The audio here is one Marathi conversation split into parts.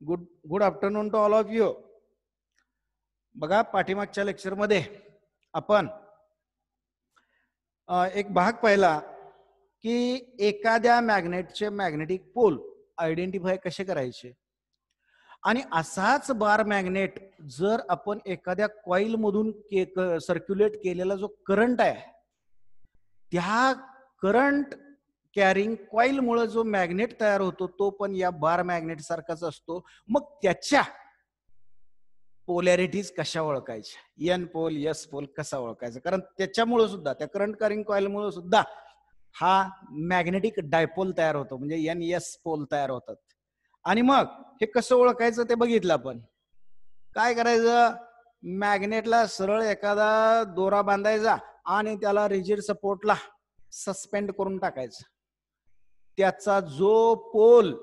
Good afternoon to all of you. बघा, पाठीमागच्या लेक्चरमध्ये आपण एक भाग पाहिला की एखाद्या मॅग्नेटचे मॅग्नेटिक पोल आयडेंटिफाय कसे करायचे. आणि असाच बार मॅग्नेट जर आपण एखाद्या कॉईल मधून सर्क्युलेट केलेला जो करंट आहे, त्या करंट कॅरिंग कॉईल मुळे जो मॅग्नेट तयार होतो तो पण या बार मॅग्नेट सारखाच असतो. मग त्याच्या पोलॅरिटीज कशा ओळखायच्या, एन पोल एस पोल कसा ओळखायचा, कारण त्याच्यामुळे सुद्धा त्या करंट कॅरिंग कॉईल मुळे सुद्धा हा मॅग्नेटिक डायपोल तयार होतो, म्हणजे एन एस पोल तयार होतात. आणि मग हे कसं ओळखायचं ते बघितलं आपण. काय करायचं, मॅग्नेटला सरळ एखादा दोरा बांधायचा आणि त्याला रिजिड सपोर्टला सस्पेंड करून टाकायचं. त्याचा जो पोल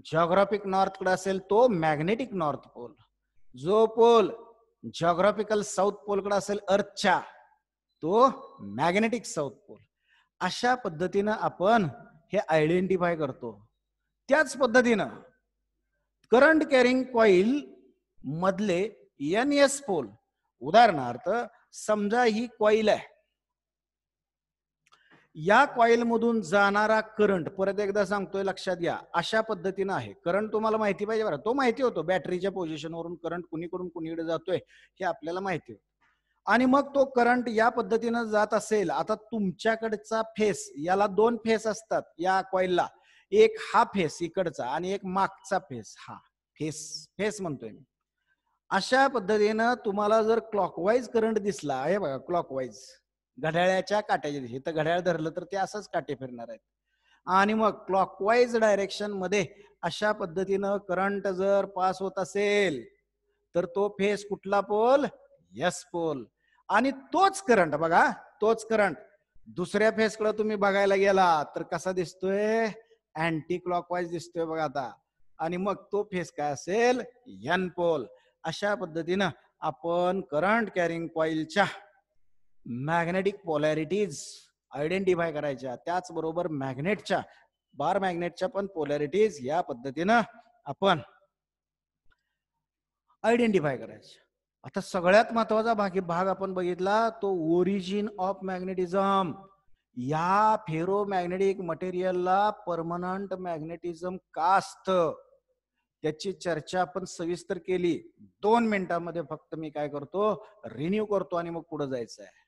जिओग्राफिक नॉर्थ कडे असेल तो मॅग्नेटिक नॉर्थ पोल, जो पोल जिओग्राफिकल साऊथ पोल कडे असेल अर्थच्या तो मॅग्नेटिक साऊथ पोल. अशा पद्धतीनं आपण हे आयडेंटिफाय करतो. त्याच पद्धतीनं करंट कॅरिंग कॉईल मधले एन एस पोल, उदाहरणार्थ समजा ही कॉईल आहे, या कॉईल मधून जाणारा करंट, परत एकदा सांगतोय लक्षात घ्या, अशा पद्धतीनं आहे. करंट तुम्हाला माहिती पाहिजे बरं, तो माहिती होतो बॅटरीच्या पोझिशनवरून करंट कुणीकडून कुणीकडे जातोय हे आपल्याला माहिती होतं. आणि मग तो करंट या पद्धतीनं जात असेल. आता तुमच्याकडचा फेस, याला दोन फेस असतात या कॉईलला, एक हा फेस इकडचा आणि एक मागचा फेस. हा फेस म्हणतोय मी. अशा पद्धतीनं तुम्हाला जर क्लॉकवाईज करंट दिसला, हे बघा क्लॉकवाईज घड्याळाच्या काट्याच्या दिशेने, तर घड्याळ धरलं तर ते असंच काटे फिरणार आहेत. आणि मग क्लॉकवाईज डायरेक्शन मध्ये अशा पद्धतीनं करंट जर पास होत असेल तर तो फेस कुठला पोल, यस पोल. आणि तोच करंट बघा, तोच करंट दुसऱ्या फेसकडे तुम्ही बघायला गेला तर कसा दिसतोय, अँटी क्लॉकवाईज दिसतोय बघा आता. आणि मग तो फेस काय असेल, एन पोल. अशा पद्धतीनं आपण current carrying कॉईलच्या magnetic polarities identify करायच्या. त्याचबरोबर मॅग्नेटच्या, बार मॅग्नेटच्या पण पोलॅरिटीज या पद्धतीनं आपण आयडेंटिफाय करायच्या. आता सगळ्यात महत्वाचा भाग आपण बघितला तो ओरिजिन ऑफ मॅग्नेटिझम. या फेरो मॅग्नेटिक मटेरियलला परमनंट मॅग्नेटिझम का असतं त्याची चर्चा आपण सविस्तर केली. 2 मिनिटांमध्ये फक्त मी काय करतो, रिन्यू करतो आणि मग पुढे जायचं आहे.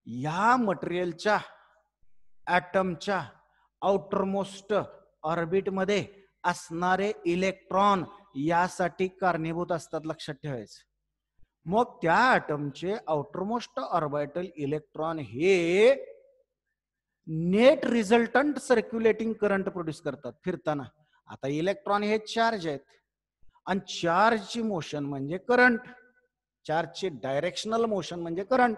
या मटेरियलच्या ऍटमच्या आउटरमोस्ट ऑर्बिट मध्ये असणारे इलेक्ट्रॉन यासाठी कारणीभूत असतात, लक्षात ठेवायचं. मग त्या ऍटमचे आउटरमोस्ट ऑर्बिटल इलेक्ट्रॉन हे net resultant circulating current produce करतात फिरताना. आता इलेक्ट्रॉन हे चार्ज आहेत आणि चार्जची मोशन म्हणजे करंट, चार्जची डायरेक्शनल मोशन म्हणजे करंट.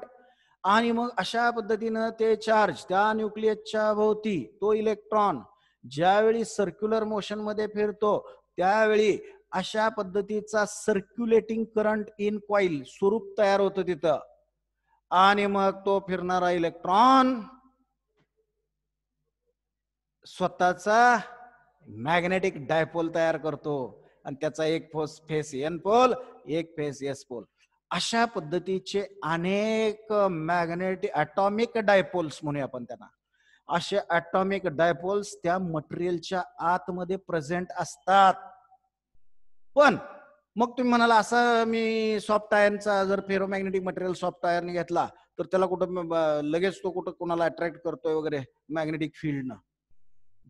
आणि मग अशा पद्धतीनं ते चार्ज त्या न्यूक्लियसच्या भोवती, तो इलेक्ट्रॉन ज्यावेळी सर्क्युलर मोशन मध्ये फिरतो त्यावेळी अशा पद्धतीचा सर्क्युलेटिंग करंट इन कॉईल स्वरूप तयार होतं तिथं. आणि मग तो फिरणारा इलेक्ट्रॉन स्वतःचा मॅग्नेटिक डायपोल तयार करतो आणि त्याचा एक फेस एन पोल, एक फेस एस पोल. अशा पद्धतीचे अनेक मॅग्नेटिक ॲटॉमिक डायपोल्स म्हणूया आपण त्यांना. असे ॲटॉमिक डायपोल्स त्या मटेरियलच्या आतमध्ये प्रेझेंट असतात. पण मग तुम्ही म्हणाला असं मी सॉफ्ट आयर्नचा जर फेरोमॅग्नेटिक मटेरियल सॉफ्ट आयर्न घेतला तर त्याला कुठं लगेच तो कुठं कोणाला अट्रॅक्ट करतोय वगैरे मॅग्नेटिक फील्डनं,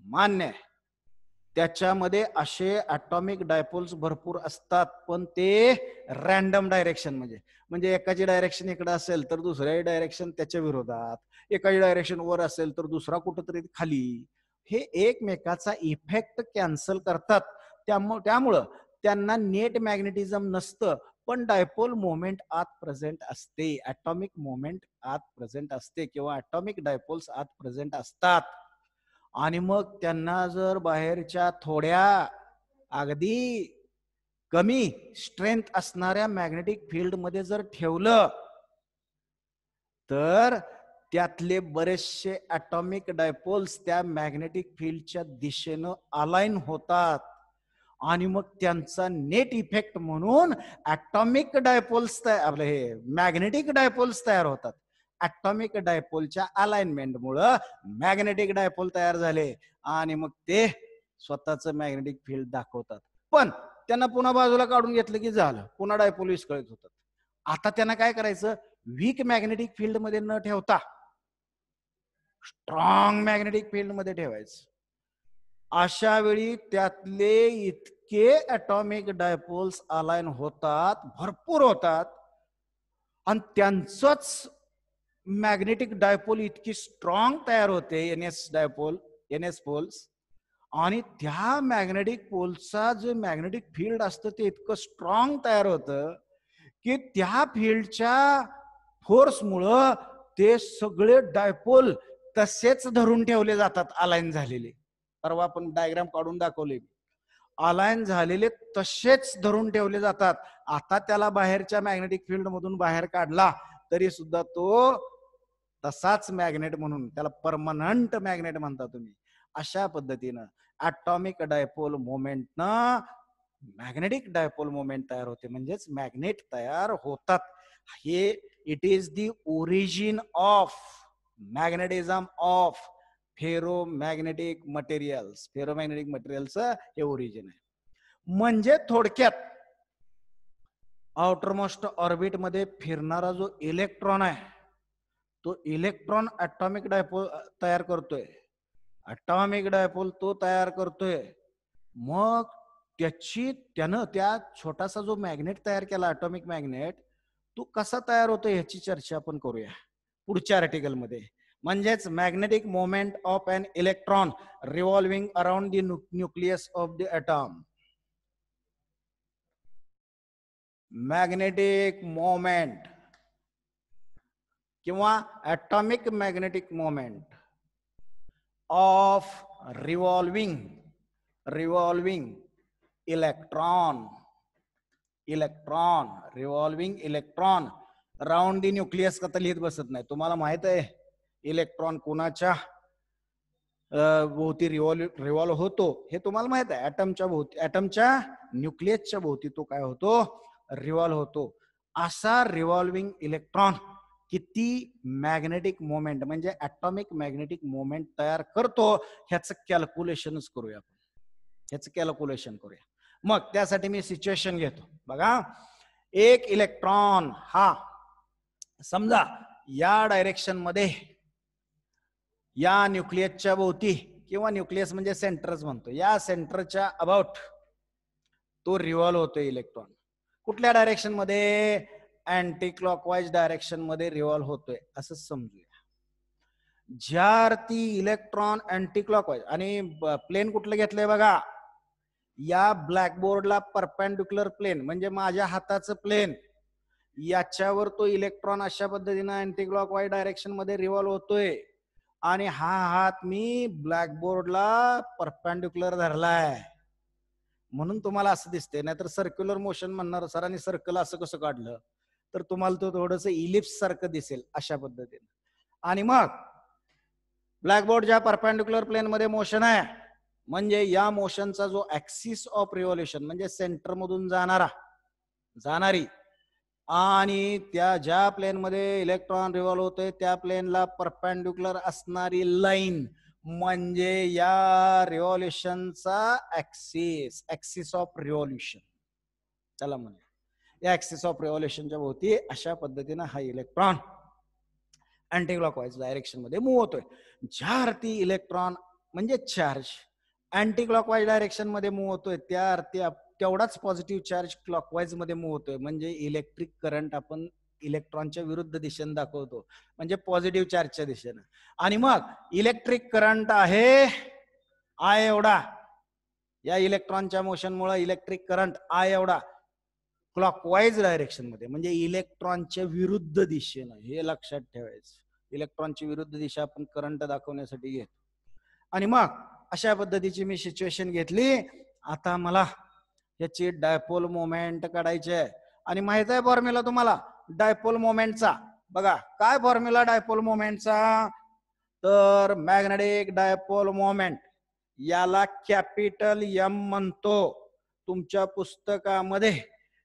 मान्य आहे. त्याच्यामध्ये असे ॲटॉमिक डायपोल्स भरपूर असतात, पण ते रॅन्डम डायरेक्शन म्हणजे एकाची डायरेक्शन इकडे असेल तर दुसऱ्या डायरेक्शन त्याच्या विरोधात, एकाची डायरेक्शन वर असेल तर दुसरा कुठंतरी खाली. हे एकमेकाचा इफेक्ट कॅन्सल करतात. त्यामुळं त्यांना नेट मॅग्नेटिझम नसतं, पण डायपोल मोमेंट आत प्रेझेंट असते, ॲटॉमिक मोमेंट आत प्रेझेंट असते किंवा ॲटॉमिक डायपोल्स आत प्रेझेंट असतात. आणि मग त्यांना जर बाहेरच्या थोड्या अगदी कमी स्ट्रेंथ असणाऱ्या मॅग्नेटिक फील्ड मध्ये जर ठेवलं तर त्यातले बरेचसे ॲटॉमिक डायपोल्स त्या मॅग्नेटिक फील्डच्या दिशेनं अलाइन होतात आणि मग त्यांचा नेट इफेक्ट म्हणून ऍटॉमिक डायपोल्स आपले हे मॅग्नेटिक डायपोल्स तयार होतात. ऍटॉमिक डायपोलच्या अलाइनमेंटमुळं मॅग्नेटिक डायपोल तयार झाले आणि मग ते स्वतःच मॅग्नेटिक फील्ड दाखवतात. पण त्यांना पुन्हा बाजूला काढून घेतलं की झालं, पुन्हा डायपोल विस्कळीत होतात. आता त्यांना काय करायचं, वीक मॅग्नेटिक फील्ड मध्ये न ठेवता स्ट्रॉंग मॅग्नेटिक फील्ड मध्ये ठेवायचं. अशा वेळी त्यातले इतके ऍटॉमिक डायपोल्स अलाइन होतात, भरपूर होतात, आणि त्यांचंच मॅग्नेटिक डायपोल इतकी स्ट्रॉंग तयार होते, एनएस पोल्स, आणि त्या मॅग्नेटिक पोलचा जे मॅग्नेटिक फील्ड असतं ते इतकं स्ट्रॉंग तयार होतं की त्या फील्डच्या फोर्समुळं ते सगळे डायपोल तसेच धरून ठेवले जातात, अलाइन झालेले. परवा आपण डायग्राम काढून दाखवले, अलाइन झालेले तसेच धरून ठेवले जातात. आता त्याला बाहेरच्या मॅग्नेटिक फील्ड मधून बाहेर काढला तरी सुद्धा तो तसाच मॅग्नेट म्हणून, त्याला परमनंट मॅग्नेट म्हणता तुम्ही. अशा पद्धतीनं ऍटॉमिक डायपोल मोमेंटनं मॅग्नेटिक डायपोल मोमेंट तयार होते, म्हणजेच मॅग्नेट तयार होतात. हे it is the origin of magnetism of ferromagnetic materials. Ferromagnetic मटेरियलचं हे ओरिजिन आहे. म्हणजे थोडक्यात आउटरमोस्ट ऑर्बिट मध्ये फिरणारा जो इलेक्ट्रॉन आहे तो इलेक्ट्रॉन ऍटॉमिक डायपोल तयार करतोय, ऍटॉमिक डायपोल तो तयार करतोय. मग त्यानं त्या छोटासा जो मॅग्नेट तयार केला, ऍटॉमिक मॅग्नेट, तो कसा तयार होतो ह्याची चर्चा आपण करूया पुढच्या आर्टिकल मध्ये. म्हणजेच magnetic moment of an electron revolving around the nucleus of the atom. Magnetic moment किंवा atomic magnetic moment of revolving electron revolving electron round the nucleus. का तर लिहित बसत नाही, तुम्हाला माहित आहे इलेक्ट्रॉन कोणाच्या भोवती रिव्हॉल्व होतो हे तुम्हाला माहित आहे. ऍटमच्या भोवती, ऍटमच्या न्यूक्लियसच्या भोवती तो काय होतो, रिव्हॉल्व होतो. असा रिव्हॉल्विंग इलेक्ट्रॉन किती मॅग्नेटिक मोमेंट म्हणजे ऍटॉमिक मॅग्नेटिक मोमेंट तयार करतो ह्याचं कॅल्क्युलेशनच करूया आपण, ह्याचं कॅल्क्युलेशन करूया. मग त्यासाठी मी सिच्युएशन घेतो. बघा, एक इलेक्ट्रॉन हा समजा या डायरेक्शन मध्ये या न्यूक्लियसच्या भोवती, किंवा न्यूक्लियस म्हणजे सेंटरच म्हणतो, या सेंटरच्या अबाउट तो रिव्हॉल्व होतोय इलेक्ट्रॉन. कुठल्या डायरेक्शन मध्ये, अँटी क्लॉकवाईज डायरेक्शन मध्ये रिव्हॉल्व होतोय असं समजूया. ज्या ती इलेक्ट्रॉन अँटी क्लॉकवाईज, आणि प्लेन कुठलं घेतलंय बघा, या ब्लॅकबोर्डला परपेंडिक्युलर प्लेन म्हणजे माझ्या हाताचं प्लेन, याच्यावर तो इलेक्ट्रॉन अशा पद्धतीनं अँटी क्लॉकवाईज डायरेक्शन मध्ये रिव्हॉल्व होतोय. आणि हा हात मी ब्लॅकबोर्डला परपेंडिक्युलर धरलाय म्हणून तुम्हाला असं दिसते. नाहीतर सर्क्युलर मोशन म्हणणार, सरांनी सर्कल असं कसं काढलं, तर तुम्हाला तो थोडस इलिप्स सारखं दिसेल अशा पद्धतीने. आणि मग ब्लॅकबोर्डच्या परपेंडिक्युलर प्लेन मध्ये मोशन आहे, म्हणजे या मोशनचा जो ऍक्सिस ऑफ रिव्होल्युशन म्हणजे सेंटर मधून जाणारी, आणि त्या ज्या प्लेन मध्ये इलेक्ट्रॉन रिव्हॉल्व होतोय त्या प्लेनला परपेंडिक्युलर असणारी लाईन म्हणजे या रिव्होल्युशनचा ऍक्सिस ऑफ रिव्होल्युशन त्याला म्हणूया. या ऍक्सिस ऑफ रिव्होल्युशनच्या भोवती अशा पद्धतीनं हा इलेक्ट्रॉन अँटी क्लॉकवाईज डायरेक्शन मध्ये मूव्ह होतोय. ज्या अर्थी इलेक्ट्रॉन म्हणजे चार्ज अँटी क्लॉकवाईज डायरेक्शन मध्ये मूव्ह होतोय, त्या अर्थी तेवढाच पॉझिटिव्ह चार्ज क्लॉकवाईज मध्ये मूव्ह होतोय. म्हणजे इलेक्ट्रिक करंट आपण इलेक्ट्रॉनच्या विरुद्ध दिशेने दाखवतो, म्हणजे पॉझिटिव्ह चार्जच्या दिशेनं. आणि मग इलेक्ट्रिक करंट आहे आय एवढा, या इलेक्ट्रॉनच्या मोशनमुळे इलेक्ट्रिक करंट आय एवढा क्लॉकवाईज डायरेक्शन मध्ये, म्हणजे इलेक्ट्रॉनच्या विरुद्ध दिशेनं. हे लक्षात ठेवायचं, इलेक्ट्रॉनची विरुद्ध दिशा आपण करंट दाखवण्यासाठी घेतो. आणि मग अशा पद्धतीची मी सिच्युएशन घेतली. आता मला याची डायपोल मोमेंट काढायची आहे, आणि माहित आहे फॉर्म्युला तुम्हाला डायपोल मोमेंटचा. बघा काय फॉर्म्युला डायपोल मोमेंटचा, तर मॅग्नेटिक डायपोल मोमेंट याला कॅपिटल एम म्हणतो. तुमच्या पुस्तकामध्ये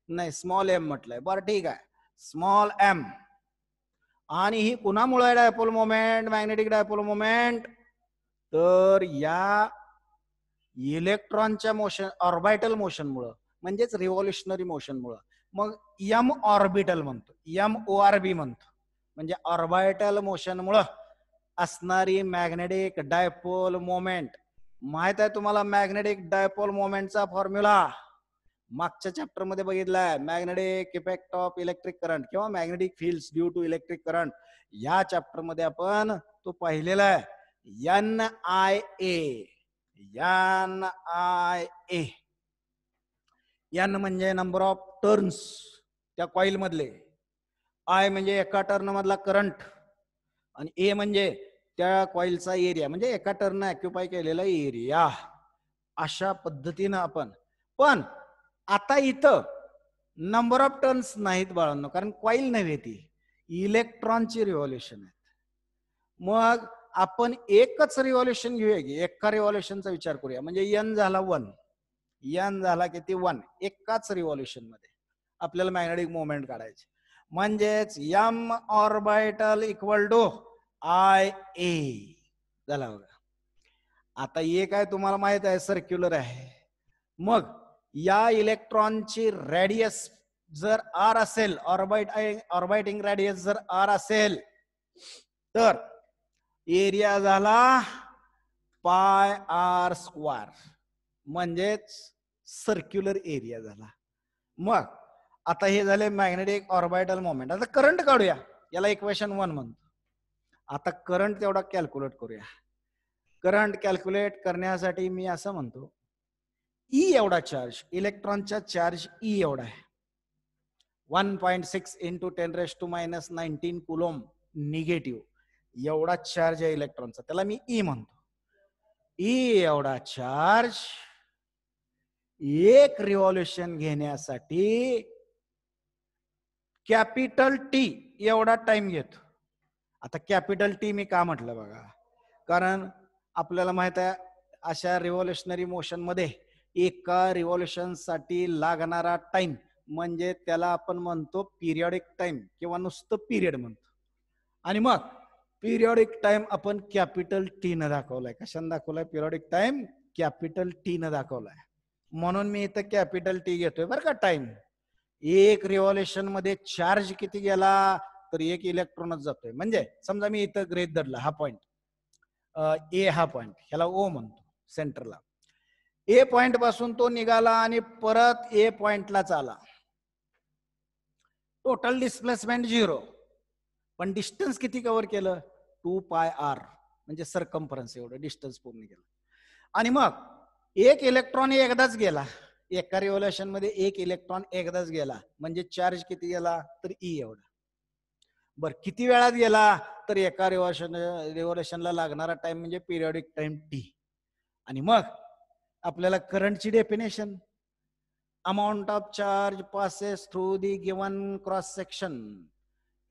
नाही, स्मॉल एम म्हटलंय. बरं ठीक आहे, स्मॉल एम. आणि ही कुणामुळे आहे dipole moment, magnetic dipole moment? तर या इलेक्ट्रॉनच्या मोशन, ऑर्बिटल मोशन मुळे, म्हणजेच रिव्होल्युशनरी मोशन मुळे. मग एम ऑर्बिटल म्हणतो, MORB म्हणतो, म्हणजे ऑर्बिटल मोशन मुळे असणारी मॅग्नेटिक डायपोल मोमेंट. माहित आहे तुम्हाला मॅग्नेटिक डायपोल मोमेंटचा फॉर्म्युला? मागच्या चॅप्टर मध्ये बघितलाय, magnetic effect of electric current किंवा magnetic fields due to electric current. या चॅप्टर मध्ये आपण तो पाहिलेला आहे. NIA. N म्हणजे नंबर ऑफ टर्न्स त्या कॉइल मधले, I म्हणजे एका टर्न मधला करंट, आणि A म्हणजे त्या कॉइलचा एरिया, म्हणजे एका टर्न ऑक्युपाय केलेला एरिया. अशा पद्धतीनं आपण, पण आता इथं नंबर ऑफ टर्न्स नाहीत बाळांनो, कारण कॉइल नव्हे ती, इलेक्ट्रॉनची रिव्हॉल्युशन आहे. मग आपण एकच रिव्हॉल्युशन घेऊया की, एका रिव्हॉल्युशनचा विचार करूया. म्हणजे N झाला 1, N झाला किती 1, एकाच रिव्हॉल्युशन मध्ये आपल्याला मॅग्नेटिक मोमेंट काढायचे. म्हणजेच M orbital equal to IA झाला बघा. आता हे काय तुम्हाला माहित आहे, सर्क्युलर आहे. मग या इलेक्ट्रॉनची रेडियस जर R असेल, ऑर्बिटिंग रेडियस जर R असेल, तर एरिया झाला πr², म्हणजेच सर्क्युलर एरिया झाला. मग आता हे झाले मॅग्नेटिक ऑर्बिटल मोमेंट. आता करंट काढूया, याला इक्वेशन 1 म्हणतो. आता करंट तेवढा कॅल्क्युलेट करूया. करंट कॅल्क्युलेट करण्यासाठी मी असं म्हणतो, E एवढा चार्ज, इलेक्ट्रॉनचा चार्ज E एवढा आहे, 1.6 × 10⁻⁻19 कुलोम निगेटिव्ह एवढा चार्ज आहे इलेक्ट्रॉनचा, त्याला मी E म्हणतो. E एवढा चार्ज एक रिव्हॉल्युशन घेण्यासाठी कॅपिटल T एवढा टाइम घेतो. आता कॅपिटल T मी का म्हटलं बघा, कारण आपल्याला माहित आहे अशा रिव्होल्युशनरी मोशन मध्ये एका रिव्होल्युशन साठी लागणारा टाइम म्हणजे त्याला आपण म्हणतो पिरियडिक टाइम किंवा नुसतं पिरियड म्हणतो. आणि मग पिरियडिक टाइम आपण कॅपिटल T न दाखवलाय. कशाने दाखवलाय पिरियडिक टाइम? कॅपिटल T न दाखवलाय. म्हणून मी इथं कॅपिटल T घेतोय बरं का. टाइम एक रिव्होल्युशन मध्ये चार्ज किती गेला, तर एक इलेक्ट्रॉनच जातोय. म्हणजे समजा मी इथं गृहीत धरला हा पॉइंट A, हा पॉइंट ह्याला O म्हणतो, सेंटरला. A पॉइंट पासून तो निघाला आणि परत A पॉइंटलाच आला. टोटल डिस्प्लेसमेंट 0, पण डिस्टन्स किती कव्हर केलं? 2πr, म्हणजे सरकम्फरन्स एवढं डिस्टन्स पूर्ण केलं. आणि मग एक इलेक्ट्रॉन एकदाच गेला, एका रिव्होल्युशन मध्ये एक इलेक्ट्रॉन एकदाच गेला, म्हणजे चार्ज किती गेला? तर E एवढा. बर किती वेळात गेला? तर एका रिव्होल्युशनला लागणारा टाइम म्हणजे पिरियडिक टाइम T. आणि मग आपल्याला करंटची definition, amount of charge passes through the given cross section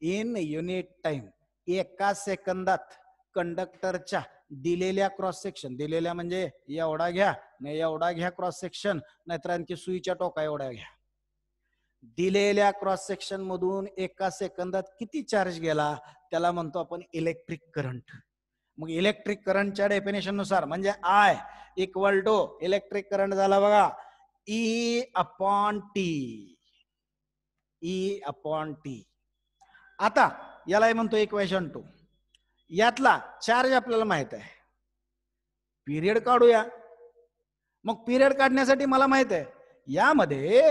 in unit time. एका सेकंदात कंडक्टरच्या दिलेल्या क्रॉस सेक्शन, दिलेल्या म्हणजे एवढा घ्या, नाही एवढा घ्या क्रॉस सेक्शन, नाहीतर आणखी सुईच्या टोका एवढा घ्या, दिलेल्या क्रॉस सेक्शन मधून एका सेकंदात किती चार्ज गेला त्याला म्हणतो आपण इलेक्ट्रिक करंट. मग इलेक्ट्रिक करंटच्या डेफिनेशन नुसार म्हणजे I equal to electric current झाला बघा E/T. E/T. आता याला म्हणतो इक्वेशन 2. यातला चार्ज आपल्याला माहित आहे, पिरियड काढूया. मग पिरियड काढण्यासाठी मला माहित आहे यामध्ये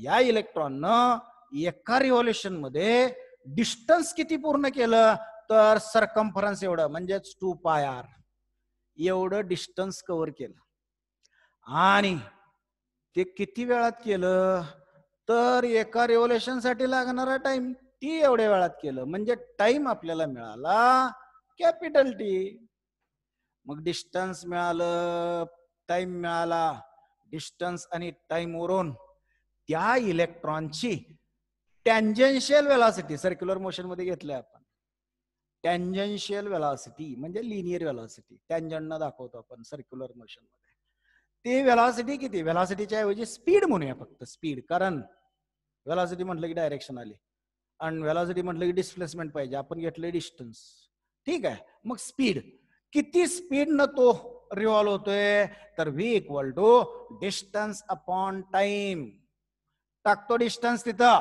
या इलेक्ट्रॉननं एका रिव्होल्युशन मध्ये डिस्टन्स किती पूर्ण केलं, तर सरकम्फरन्स एवढं, म्हणजेच 2πr एवढं डिस्टन्स कव्हर केलं. आणि ते किती वेळात केलं, तर एका रिव्होल्युशन साठी लागणारा टाइम T एवढ्या वेळात केलं, म्हणजे टाइम आपल्याला मिळाला कॅपिटल T. मग डिस्टन्स मिळालं, टाइम मिळाला. डिस्टन्स आणि टाइम वरून त्या इलेक्ट्रॉनची टॅन्जेन्शियल वेलॉसिटी, सर्क्युलर मोशन मध्ये घेतलंय आपण, टॅन्जेन्शियल वेलॉसिटी म्हणजे लिनियर वेलॉसिटी, टॅन्जंट न दाखवतो आपण सर्क्युलर मोशन मध्ये. ते व्हेलॉसिटी किती, व्हेलॉसिटीच्या ऐवजी स्पीड म्हणूया फक्त स्पीड, कारण व्हेलॉसिटी म्हटलं की डायरेक्शन आली आणि व्हेलॉसिटी म्हटलं की डिस्प्लेसमेंट पाहिजे, आपण घेतलंय डिस्टन्स. ठीक आहे, मग स्पीड किती स्पीड न तो रिव्हॉल्व होतोय, तर v equal to distance upon time. टाकतो डिस्टन्स तिथं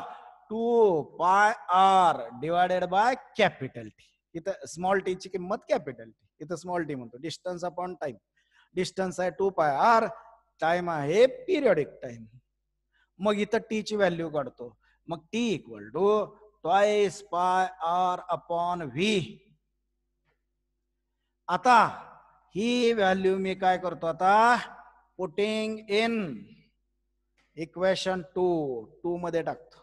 2πr divided by capital T. इथं स्मॉल टी ची किंमत कॅपिटल टी, इथं स्मॉल टी म्हणतो. डिस्टन्स अपॉन टाइम, डिस्टन्स आहे 2πr, टाइम आहे पिरियडिक टाइम. मग इथं टी ची व्हॅल्यू काढतो. मग T equal to twice πr upon V. आता ही व्हॅल्यू मी काय करतो, आता पुटिंग इन इक्वेशन 2 मध्ये टाकतो.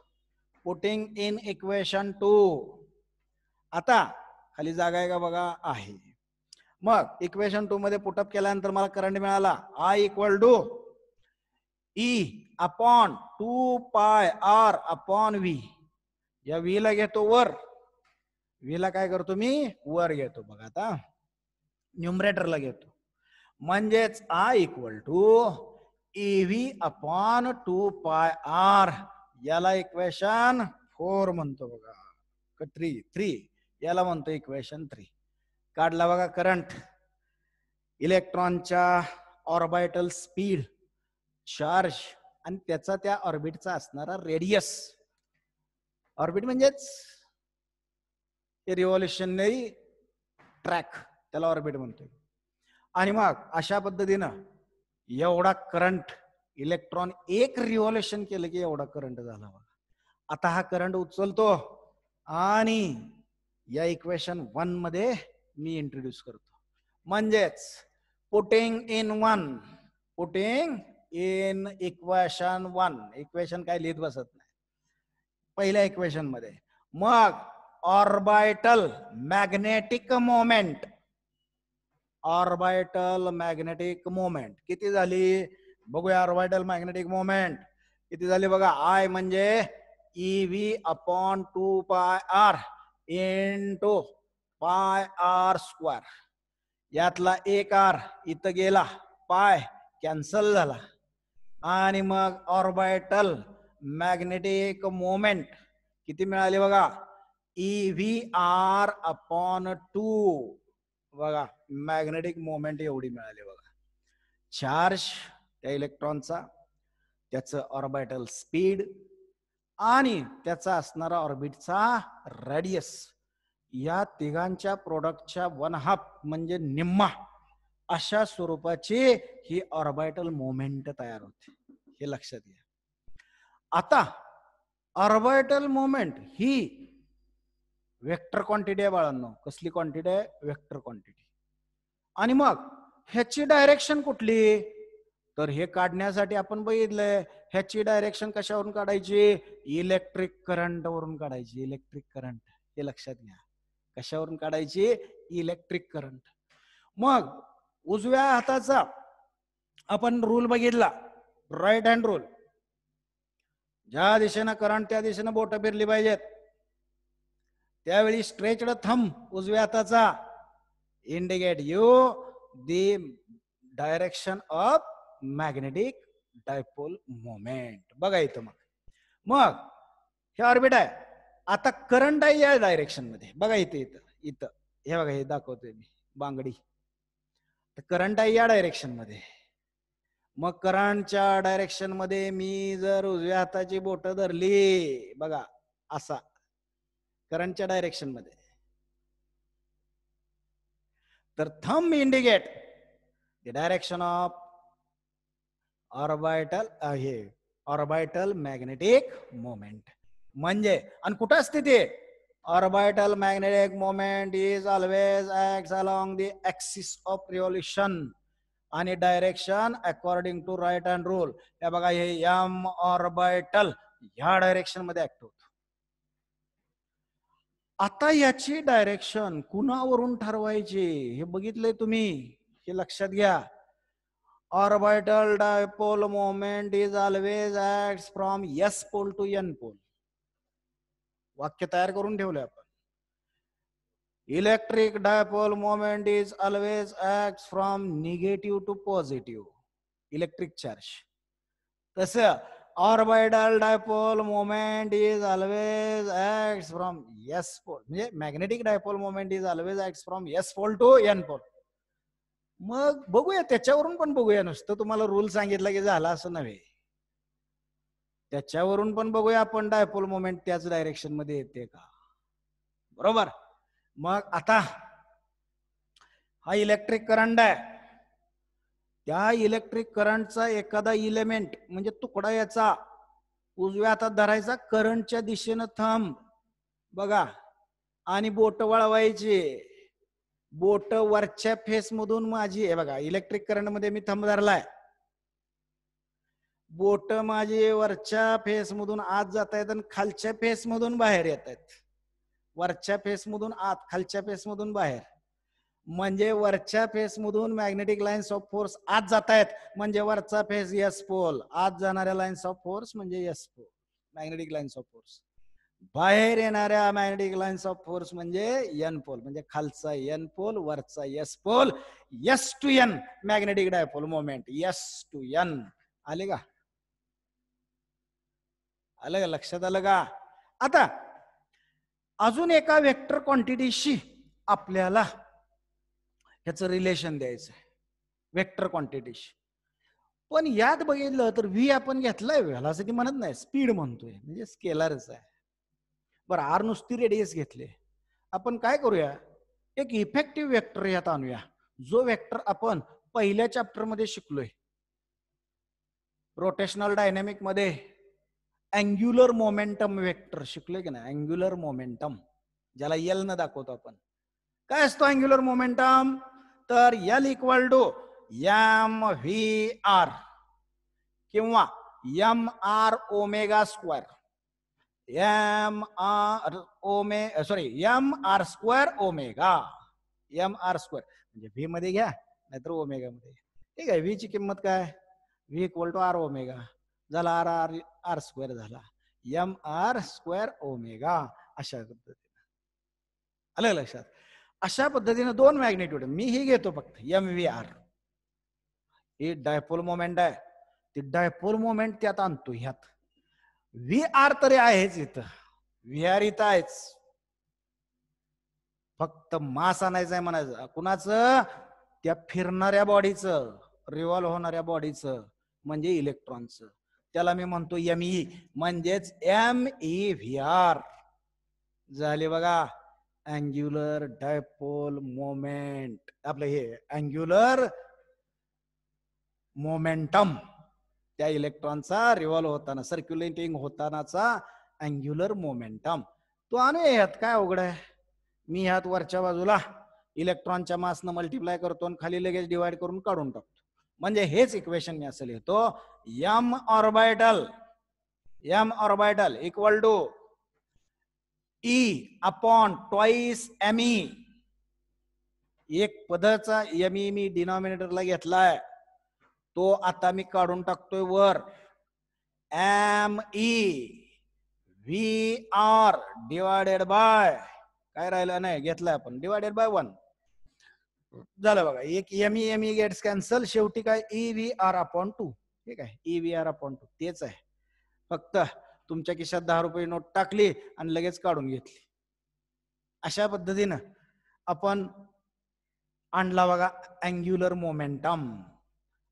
Putting in equation 2. आता खाली जागा आहे का बघा, आहे. मग इक्वेशन 2 मध्ये पुटअप केल्यानंतर मला करंट मिळाला I equal to E upon 2πr upon V. या व्ही ला घेतो वर, व्ही ला काय करतो मी वर घेतो बघा. आता न्यूमरेटरला घेतो, म्हणजेच I equal to EV upon 2πr. याला इक्वेशन 4 म्हणतो बघा, 3 याला म्हणतो इक्वेशन 3. काढला बघा करंट. इलेक्ट्रॉनच्या ऑर्बिटल स्पीड, चार्ज आणि त्याचा त्या ऑर्बिटचा असणारा रेडियस. ऑर्बिट म्हणजेच रिव्हॉल्युशनरी ट्रॅक, त्याला ऑर्बिट म्हणतोय. आणि मग अशा पद्धतीनं एवढा करंट, इलेक्ट्रॉन एक रिव्हॉल्युशन केलं की एवढा करंट झाला बघा. आता हा करंट उचलतो आणि या इक्वेशन 1 मध्ये मी इंट्रोड्यूस करतो. म्हणजेच पुटिंग इन इक्वेशन 1. इक्वेशन काय लिहित बसत नाही पहिल्या इक्वेशन मध्ये. मग orbital magnetic moment, orbital magnetic moment किती झाली बघूया. ऑर्बिटल मॅग्नेटिक मोमेंट किती झाली बघा. I म्हणजे EV upon 2πr into πr². यातला एक r इथं गेला, पाय कॅन्सल झाला. आणि मग ऑर्बिटल मॅग्नेटिक मोमेंट किती मिळाली बघा, EVr अपॉन 2. बघा मॅग्नेटिक मोमेंट एवढी मिळाली बघा. चार्ज त्या इलेक्ट्रॉनचा, त्याचं ऑर्बिटल स्पीड आणि त्याचा असणारा ऑर्बिटचा रेडियस, या तिघांच्या प्रोडक्टच्या 1/2 म्हणजे निम्मा अशा स्वरूपाची ही ऑर्बिटल मोमेंट तयार होते. हे लक्षात घ्या. आता ऑर्बिटल मोमेंट ही वेक्टर क्वांटिटी आहे बाळांनो. कसली क्वांटिटी आहे, वेक्टर क्वांटिटी. आणि मग ह्याची डायरेक्शन कुठली, तर हे काढण्यासाठी आपण बघितलंय ह्याची डायरेक्शन कशावरून काढायची, इलेक्ट्रिक करंट वरून काढायची. इलेक्ट्रिक करंट, हे लक्षात घ्या. कशावरून काढायची, इलेक्ट्रिक करंट. मग उजव्या हाताचा आपण रूल बघितला, राईट हँड रूल. ज्या दिशेनं करंट त्या दिशेनं बोट फिरली पाहिजेत. त्यावेळी स्ट्रेच्ड थंब उजव्या हाताचा indicate you the direction of magnetic dipole moment. बघा इथं मग हे ऑर्बिट आहे. आता करंट आहे या डायरेक्शन मध्ये. बघा इथे इथं हे बघा, हे दाखवतोय मी बांगडी. करंट आहे या डायरेक्शन मध्ये. मग करंटच्या डायरेक्शन मध्ये मी जर उजव्या हाताची बोट धरली बघा असा करंटच्या डायरेक्शन मध्ये, तर thumb indicate the direction of orbital magnetic moment. म्हणजे आणि कुठं असते ते, orbital magnetic moment is always acts along the axis of revolution आणि direction according to right hand rule. हे बघा, हे एम ऑर्बिटल ह्या डायरेक्शन मध्ये ऍक्ट होतो. आता याची डायरेक्शन कुणावरून ठरवायची हे बघितलंय तुम्ही, हे लक्षात घ्या. Orbital dipole moment is always acts from S pole to N pole. वाक्य तयार करून ठेवलंय आपण. Electric dipole moment is always acts from negative to positive. Electric charge. तसं orbital dipole moment is always acts from S pole, म्हणजे magnetic dipole moment is always acts from S pole to N pole. मग बघूया त्याच्यावरून पण बघूया, नुसतं तुम्हाला रूल सांगितलं की झाला असं नव्हे. त्याच्यावरून पण बघूया आपण डायपोल मोमेंट त्याच डायरेक्शन मध्ये येते का. बरोबर. मग आता हा इलेक्ट्रिक करंट आहे. त्या इलेक्ट्रिक करंटचा एखादा इलेमेंट म्हणजे तुकडा याचा उजव्या हातात धरायचा, करंटच्या दिशेनं थंब बघा आणि बोट वळवायची. बोट वरच्या फेस मधून माझी आहे बघा, इलेक्ट्रिक करंट मध्ये मी थंब धरलाय. बोट माझी वरच्या फेस मधून आत जात आहेत आणि खालच्या फेस मधून बाहेर येत आहेत. वरच्या फेस मधून आत, खालच्या फेस मधून बाहेर. म्हणजे वरच्या फेस मधून मॅग्नेटिक लाईन्स ऑफ फोर्स आत जात आहेत, म्हणजे वरचा फेस एस पोल. आत जाणाऱ्या लाईन्स ऑफ फोर्स म्हणजे S pole, magnetic lines of force. बाहेर येणाऱ्या मॅग्नेटिक लाईन्स ऑफ फोर्स म्हणजे एन पोल, म्हणजे खालचा एन पोल वरचा S pole. S to N magnetic dipole moment, S to N. आले का? आलं का? लक्षात आलं का? आता अजून एका वेक्टर क्वांटिटीशी आपल्याला ह्याचं रिलेशन द्यायचं आहे, वेक्टर क्वांटिटीशी. पण यात बघितलं तर व्ही आपण घेतलाय, व्हेलॉसिटी म्हणत नाही, स्पीड म्हणतोय, म्हणजे स्केलरच आहे. बरं, आर नुसती रेडियस घेतले. आपण काय करूया, एक इफेक्टिव्ह वेक्टर यात आणूया, जो वेक्टर आपण पहिल्या चॅप्टर मध्ये शिकलोय. रोटेशनल डायनॅमिक मध्ये अँग्युलर मोमेंटम वेक्टर शिकलोय की नाही, अँग्युलर मोमेंटम, ज्याला एल न दाखवतो आपण. काय असतो अँग्युलर मोमेंटम? तर L equal to M V R किंवा M R omega square, M R square omega, M R square म्हणजे व्ही मध्ये घ्या नाहीतर ओमेगा मध्ये. ठीक आहे. व्ही ची किंमत काय? V equal to R omega झाला, आर आर आर स्क्वेअर झाला, एम आर स्क्वेअर ओमेगा. अशा पद्धतीने आलं लक्षात? अशा पद्धतीने दोन मॅग्नेट्यूड, मी ही घेतो फक्त एम व्ही आर. हे डायपोल मोमेंट आहे, ती डायपोल मोमेंट त्यात आणतो. ह्यात व्ही आर तरी आहेच, इथं व्ही आर इथं आहेच, फक्त मास आणायचं आहे म्हणायचं. कुणाचं? त्या फिरणाऱ्या बॉडीचं, रिव्हॉल्व्ह होणाऱ्या बॉडीचं, म्हणजे इलेक्ट्रॉनचं. त्याला मी म्हणतो एम ई, म्हणजेच एम ई व्ही आर. झाले बघा अँग्युलर डायपोल मोमेंट, आपलं हे अँग्युलर मोमेंटम, त्या इलेक्ट्रॉनचा रिव्हॉल्व्ह होताना, सर्क्युलेटिंग होतानाचा अँग्युलर मोमेंटम. तो आणूया ह्यात, काय अवघड आहे? मी ह्यात वरच्या बाजूला इलेक्ट्रॉनच्या मासनं मल्टिप्लाय करतो आणि खाली लगेच डिवाइड करून काढून टाकतो. म्हणजे हेच इक्वेशन मी असं लिहितो, M orbital equal to E upon twice M E. एक पदाचा एम ई मी डिनॉमिनेटरला घेतलाय, तो आता मी काढून टाकतोय वर. M E V R divided by, काय राहिलं नाही, घेतलाय आपण, डिवायडेड बाय 1 झालं बघा. एक एम ई गेट्स कॅन्सल, शेवटी काय ई व्ही आर अपॉन 2. ठीक आहे, ई व्ही आर अपॉन 2 तेच आहे. फक्त तुमच्या खिशात 10 रुपये नोट टाकली आणि लगेच काढून घेतली. अशा पद्धतीनं आपण आणला बघा अँग्युलर मोमेंटम.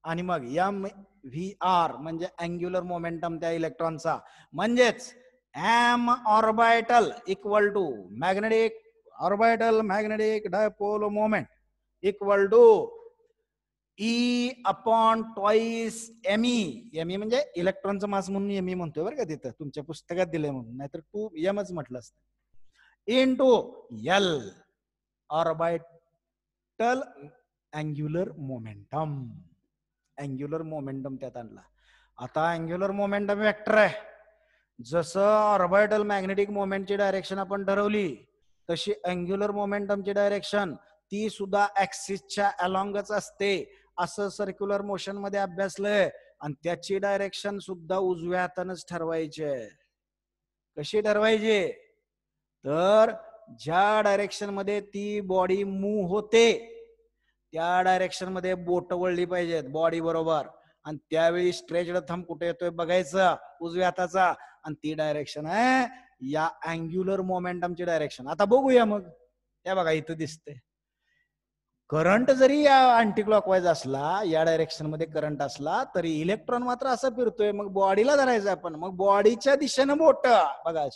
आणि मग एम व्ही आर म्हणजे अँग्युलर मोमेंटम त्या इलेक्ट्रॉनचा, म्हणजेच M orbital equal to magnetic orbital magnetic dipole moment equal to E upon twice M E. M E म्हणजे इलेक्ट्रॉनचं मास म्हणून एम ई म्हणतोय बरं का, तिथं तुमच्या पुस्तकात दिलंय म्हणून, नाहीतर 2 एमच म्हटलं असतं. Into L orbital angular momentum. Angular momentum त्यात आणला. आता अँग्युलर मोमेंटम वेक्टर आहे. जसं ऑर्बिटल मॅग्नेटिक मोमेंटची डायरेक्शन आपण ठरवली, तशी अँग्युलर मोमेंटमची डायरेक्शन ती सुद्धा ऍक्सिसच्या अलॉंगच असते, असं सर्क्युलर मोशन मध्ये अभ्यासलंय. आणि त्याची डायरेक्शन सुद्धा उजव्या हातानच ठरवायची. कशी ठरवायची? तर ज्या डायरेक्शन मध्ये ती बॉडी मूव्ह होते त्या डायरेक्शन मध्ये बोट वळली पाहिजेत बॉडी बरोबर. आणि त्यावेळी स्ट्रेचड थंब कुठे येतोय बघायचं, उजव्या हाताचा, आणि ती डायरेक्शन आहे या अँग्युलर मोमेंटमची डायरेक्शन. आता बघूया मग. हे बघा इथं दिसते, करंट जरी या अँटी क्लॉकवाईज असला, या डायरेक्शन मध्ये करंट असला, तरी इलेक्ट्रॉन मात्र असं फिरतोय. मग बॉडीला धरायचं आपण, मग बॉडीच्या दिशेनं बोट बघा,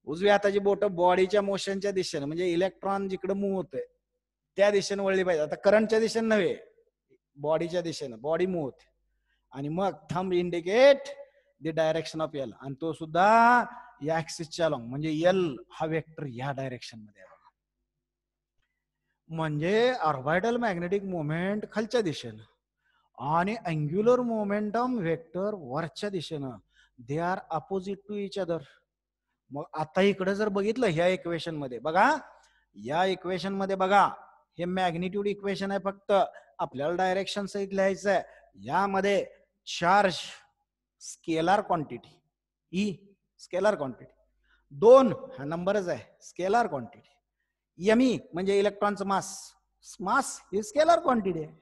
उजव्या हाताची बोट बॉडीच्या मोशनच्या दिशेने, म्हणजे इलेक्ट्रॉन जिकडे मूव्ह होते त्या दिशेने वळली पाहिजे. आता करंटच्या दिशेने नव्हे, बॉडीच्या दिशेनं, बॉडी मूव्ह होते. आणि मग thumb indicate the direction of L, आणि तो सुद्धा या ऍक्सिसच्या अलॉंग, म्हणजे एल हा वेक्टर या डायरेक्शन मध्ये आहे. म्हणजे ऑर्बिटल मॅग्नेटिक मोमेंट खालच्या दिशेनं आणि अँग्युलर मोमेंटम वेक्टर वरच्या दिशेनं, they are opposite to each other. मग आता इकडे जर बघितलं ह्या इक्वेशन मध्ये बघा, या इक्वेशन मध्ये बघा, हे मॅग्निट्यूड इक्वेशन आहे, फक्त आपल्याला डायरेक्शन सहित लिहायचं आहे. यामध्ये charge scalar quantity, E scalar quantity, 2 हा नंबरच आहे, स्केलर क्वांटिटी. एमई म्हणजे इलेक्ट्रॉनचं मास, मास ही स्केलर क्वांटिटी आहे.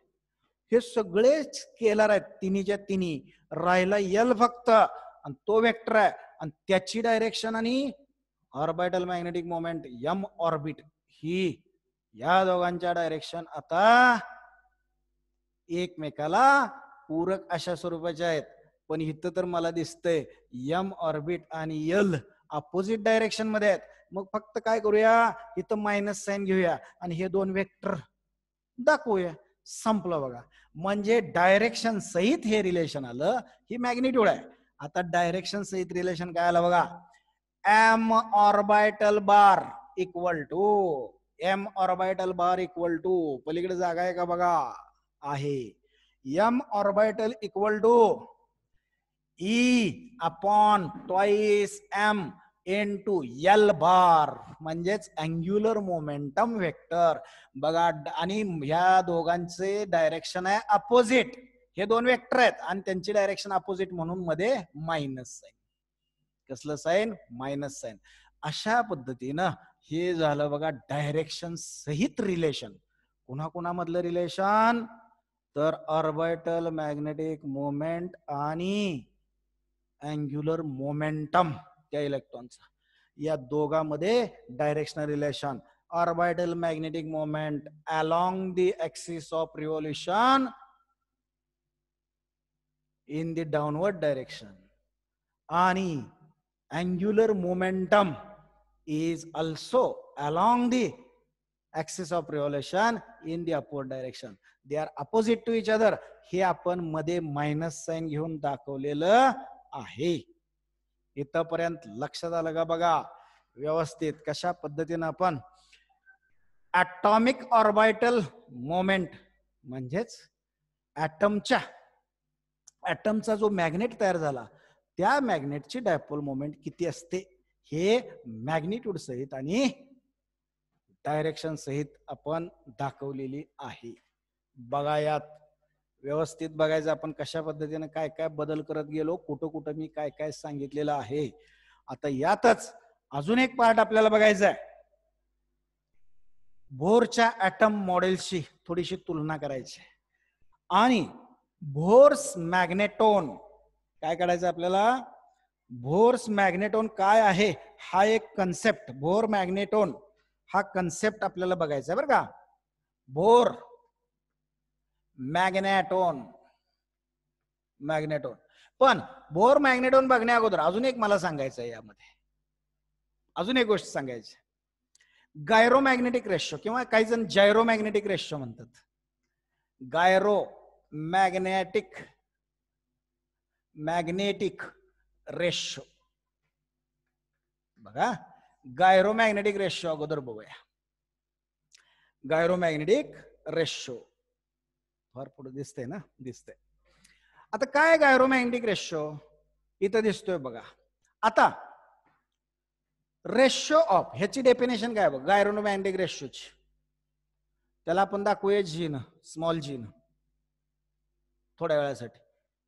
हे सगळे स्केलर आहेत, तिन्हीच्या तिन्ही. राहिला एल फक्त, आणि तो वेक्टर आहे, आणि त्याची डायरेक्शन आणि orbital magnetic moment M orbit, ही या दोघांच्या डायरेक्शन आता एकमेकाला पूरक अशा स्वरूपाच्या आहेत. पण इथं तर मला दिसतंय एम ऑर्बिट आणि एल अपोजिट डायरेक्शन मध्ये आहेत. मग फक्त काय करूया, इथं मायनस साइन घेऊया आणि हे दोन वेक्टर दाखवूया, संपलं बघा. म्हणजे डायरेक्शन सहित हे रिलेशन आलं, ही मॅग्निट्यूड आहे. आता डायरेक्शन सहित रिलेशन काय आलं बघा, M orbital bar equal to, M orbital bar equal to, पलीकडे जागा आहे का बघा, आहे. M orbital equal to E upon twice M into L bar, म्हणजेच अँग्युलर मोमेंटम वेक्टर बघा. आणि ह्या दोघांचे डायरेक्शन आहे अपोजिट, हे दोन वेक्टर आहेत आणि त्यांची डायरेक्शन अपोजिट, म्हणून मध्ये मायनस साइन. कसलं साइन, मायनस साइन. अशा पद्धतीनं हे झालं बघा डायरेक्शन सहित रिलेशन. कुणाकुणामधलं रिलेशन, तर ऑर्बिटल मॅग्नेटिक मोमेंट आणि अँग्युलर मोमेंटम त्या इलेक्ट्रॉनचा, या दोघांमध्ये directional relation. Orbital magnetic moment along the axis of revolution in the downward direction, आणि angular momentum is also along the axis of revolution in the upward direction. They are opposite to each other. हे आपण मध्ये मायनस साइन घेऊन दाखवलेलं आहे. इथपर्यंत लक्षात आलं का बघा व्यवस्थित, कशा पद्धतीनं आपण ऍटॉमिक ऑर्बिटल मोमेंट, म्हणजेच ऍटमचा जो मॅग्नेट तयार झाला, त्या मॅग्नेटची डायपोल मोमेंट किती असते हे मॅग्निट्यूड सहित आणि डायरेक्शन सहित आपण दाखवलेली आहे. बघा यात व्यवस्थित बघायचं आपण कशा पद्धतीने काय काय बदल करत गेलो, कुठं कुठं मी काय काय सांगितलेलं आहे. आता यातच अजून एक पार्ट आपल्याला बघायचा आहे, बोरच्या ऍटम मॉडेलशी थोडीशी तुलना करायची आणि बोर्स मॅग्नेटोन काय करायचं आपल्याला, बोर्स मॅग्नेटोन काय आहे हा एक कन्सेप्ट, बोर मॅग्नेटोन हा कन्सेप्ट आपल्याला बघायचा आहे बरं का. बोर मॅग्नेटोन, मॅग्नेटोन. पण बोर मॅग्नेटोन बघण्या अगोदर अजून एक मला सांगायचं आहे, यामध्ये अजून एक गोष्ट सांगायची. गायरोमॅग्नेटिक रेशो किंवा काही जण जायरोमॅग्नेटिक रेशो म्हणतात. गायरो मॅग्नेटिक रेशो बघा, गायरोमॅग्नेटिक रेशो अगोदर बघूया. गायरोमॅग्नेटिक रेशो फार पुढे दिसतंय ना, दिसतंय. आता काय गायरोमॅग्नेटिक रेशो इथं दिसतोय बघा. आता रेशो ऑफ, ह्याची डेफिनेशन काय बघ गायरोमॅग्नेटिक रेशोची, त्याला आपण दाखवूया जीन, स्मॉल जीन थोड्या वेळासाठी.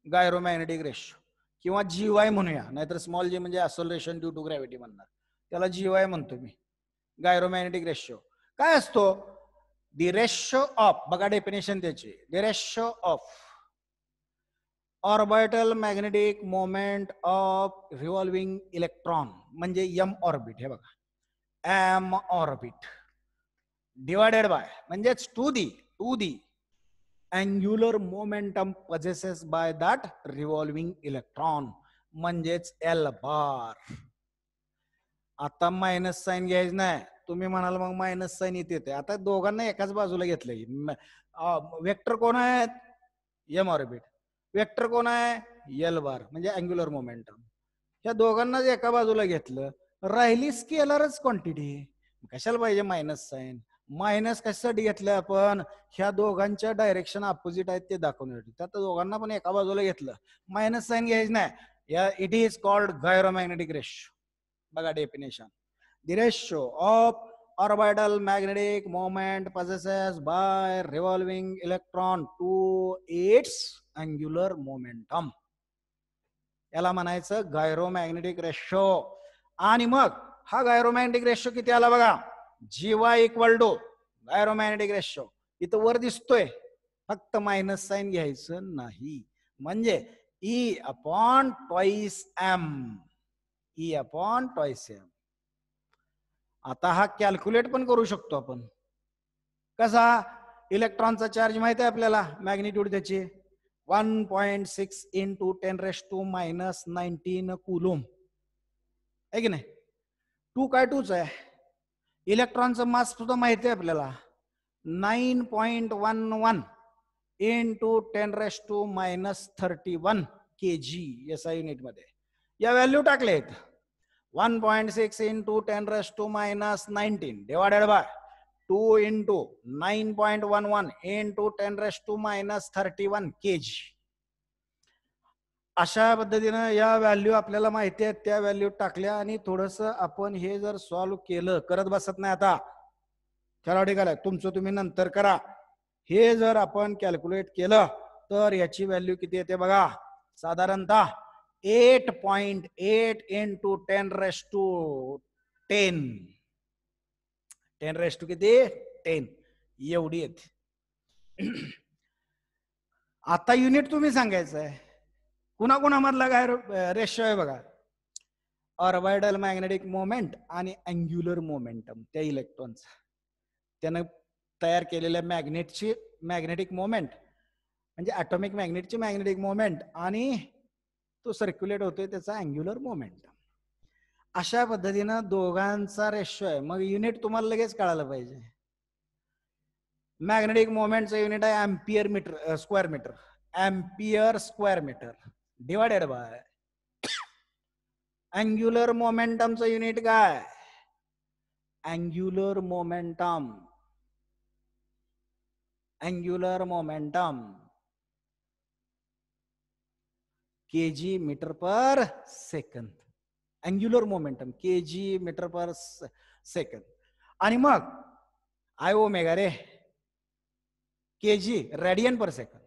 गायरोमॅग्नेटिक रेशो किंवा जीवाय म्हणूया, नाहीतर स्मॉल जी म्हणजे असोलेशन ड्यू टू ग्रॅव्हिटी म्हणणार, त्याला जीवाय म्हणतो मी. गायरोमॅग्नेटिक रेशो काय असतो, द रेशो ऑफ, बघा डेफिनेशन त्याची, the ratio of orbital magnetic moment of revolving electron म्हणजे एम ऑर्बिट. हे बघा, एम ऑर्बिट डिवायडेड बाय म्हणजेच to the angular momentum possesses by that revolving electron म्हणजेच एल बार. आता मायनस साईन घ्यायचं नाही. तुम्ही म्हणाल मग मायनस साईन इथे. आता दोघांना एकाच बाजूला घेतलंय. वेक्टर कोण आहेत? M orbit. वेक्टर कोण आहे? एल बार म्हणजे अँग्युलर मोमेंटम. ह्या दोघांना एका बाजूला घेतलं, राहिली स्केलरच क्वांटिटी. कशाला पाहिजे मायनस साईन? मायनस कशासाठी घेतलं आपण? ह्या दोघांच्या डायरेक्शन अपोजिट आहेत ते दाखवण्यासाठी. त्यात दोघांना पण एका बाजूला घेतलं, मायनस साईन घ्यायचं नाही. It is called gyromagnetic ratio. बघा definition. The ratio of orbital magnetic moment possessed by revolving electron to its angular momentum. याला म्हणायचं गायरोमॅग्नेटिक रेशो. आणि मग हा गायरोमॅग्नेटिक रेशो किती आला बघा, GY इक्वल टू गायरोमॅग्नेटिक रेशो. इथं वर दिसतोय, फक्त मायनस साईन घ्यायचं नाही. म्हणजे E upon twice M. E upon twice M. आता हा कॅल्क्युलेट पण करू शकतो आपण. कसा? इलेक्ट्रॉनचा चार्ज माहिती आहे आपल्याला, मॅग्निट्यूड त्याची 1.6 इंटू 10⁻⁻19 कुलूम आहे की नाही. 2 काय 2च आहे. इलेक्ट्रॉनचं मास सुद्धा माहिती आहे आपल्याला, 9.11 इंटू 10⁻31 kg SI युनिट मध्ये. या व्हॅल्यू टाकलेत. 1.6 into 10⁻⁻19 divided by 2 into 9.11 into 10⁻31 kg. अशा पद्धतीनं या व्हॅल्यू आपल्याला माहिती आहेत, त्या व्हॅल्यू टाकल्या आणि थोडस आपण हे जर सॉल्व्ह केलं, करत बसत नाही आता, थेरॉटिकल आहे, तुमचं तुम्ही नंतर करा. हे जर आपण कॅल्क्युलेट केलं तर याची व्हॅल्यू किती येते बघा, साधारणतः 8.8 इंटू 10⁻10 किती 10 एवढी येते. आता युनिट तुम्ही सांगायचं आहे. कुणाकुणामधला काय रेशो आहे बघा, ऑर्बिटल मॅग्नेटिक मोमेंट आणि अँग्युलर मोमेंटम त्या इलेक्ट्रॉनचा. त्यानं तयार केलेल्या मॅग्नेटची मॅग्नेटिक मोमेंट म्हणजे ॲटॉमिक मॅग्नेटची मॅग्नेटिक मोमेंट आणि तो सर्क्युलेट होतोय त्याचा अँग्युलर मोमेंटम. अशा पद्धतीनं दोघांचा रेशो आहे. मग युनिट तुम्हाला लगेच कळायला पाहिजे. मॅग्नेटिक मोमेंटचं युनिट आहे ampere metre square metre. Ampere square metre divided by angular मोमेंटमचं युनिट काय, angular momentum. Angular momentum kg metre per second. Angular momentum kg metre per second. आणि मग I ओमेगा रे, kg रेडियन पर सेकंद.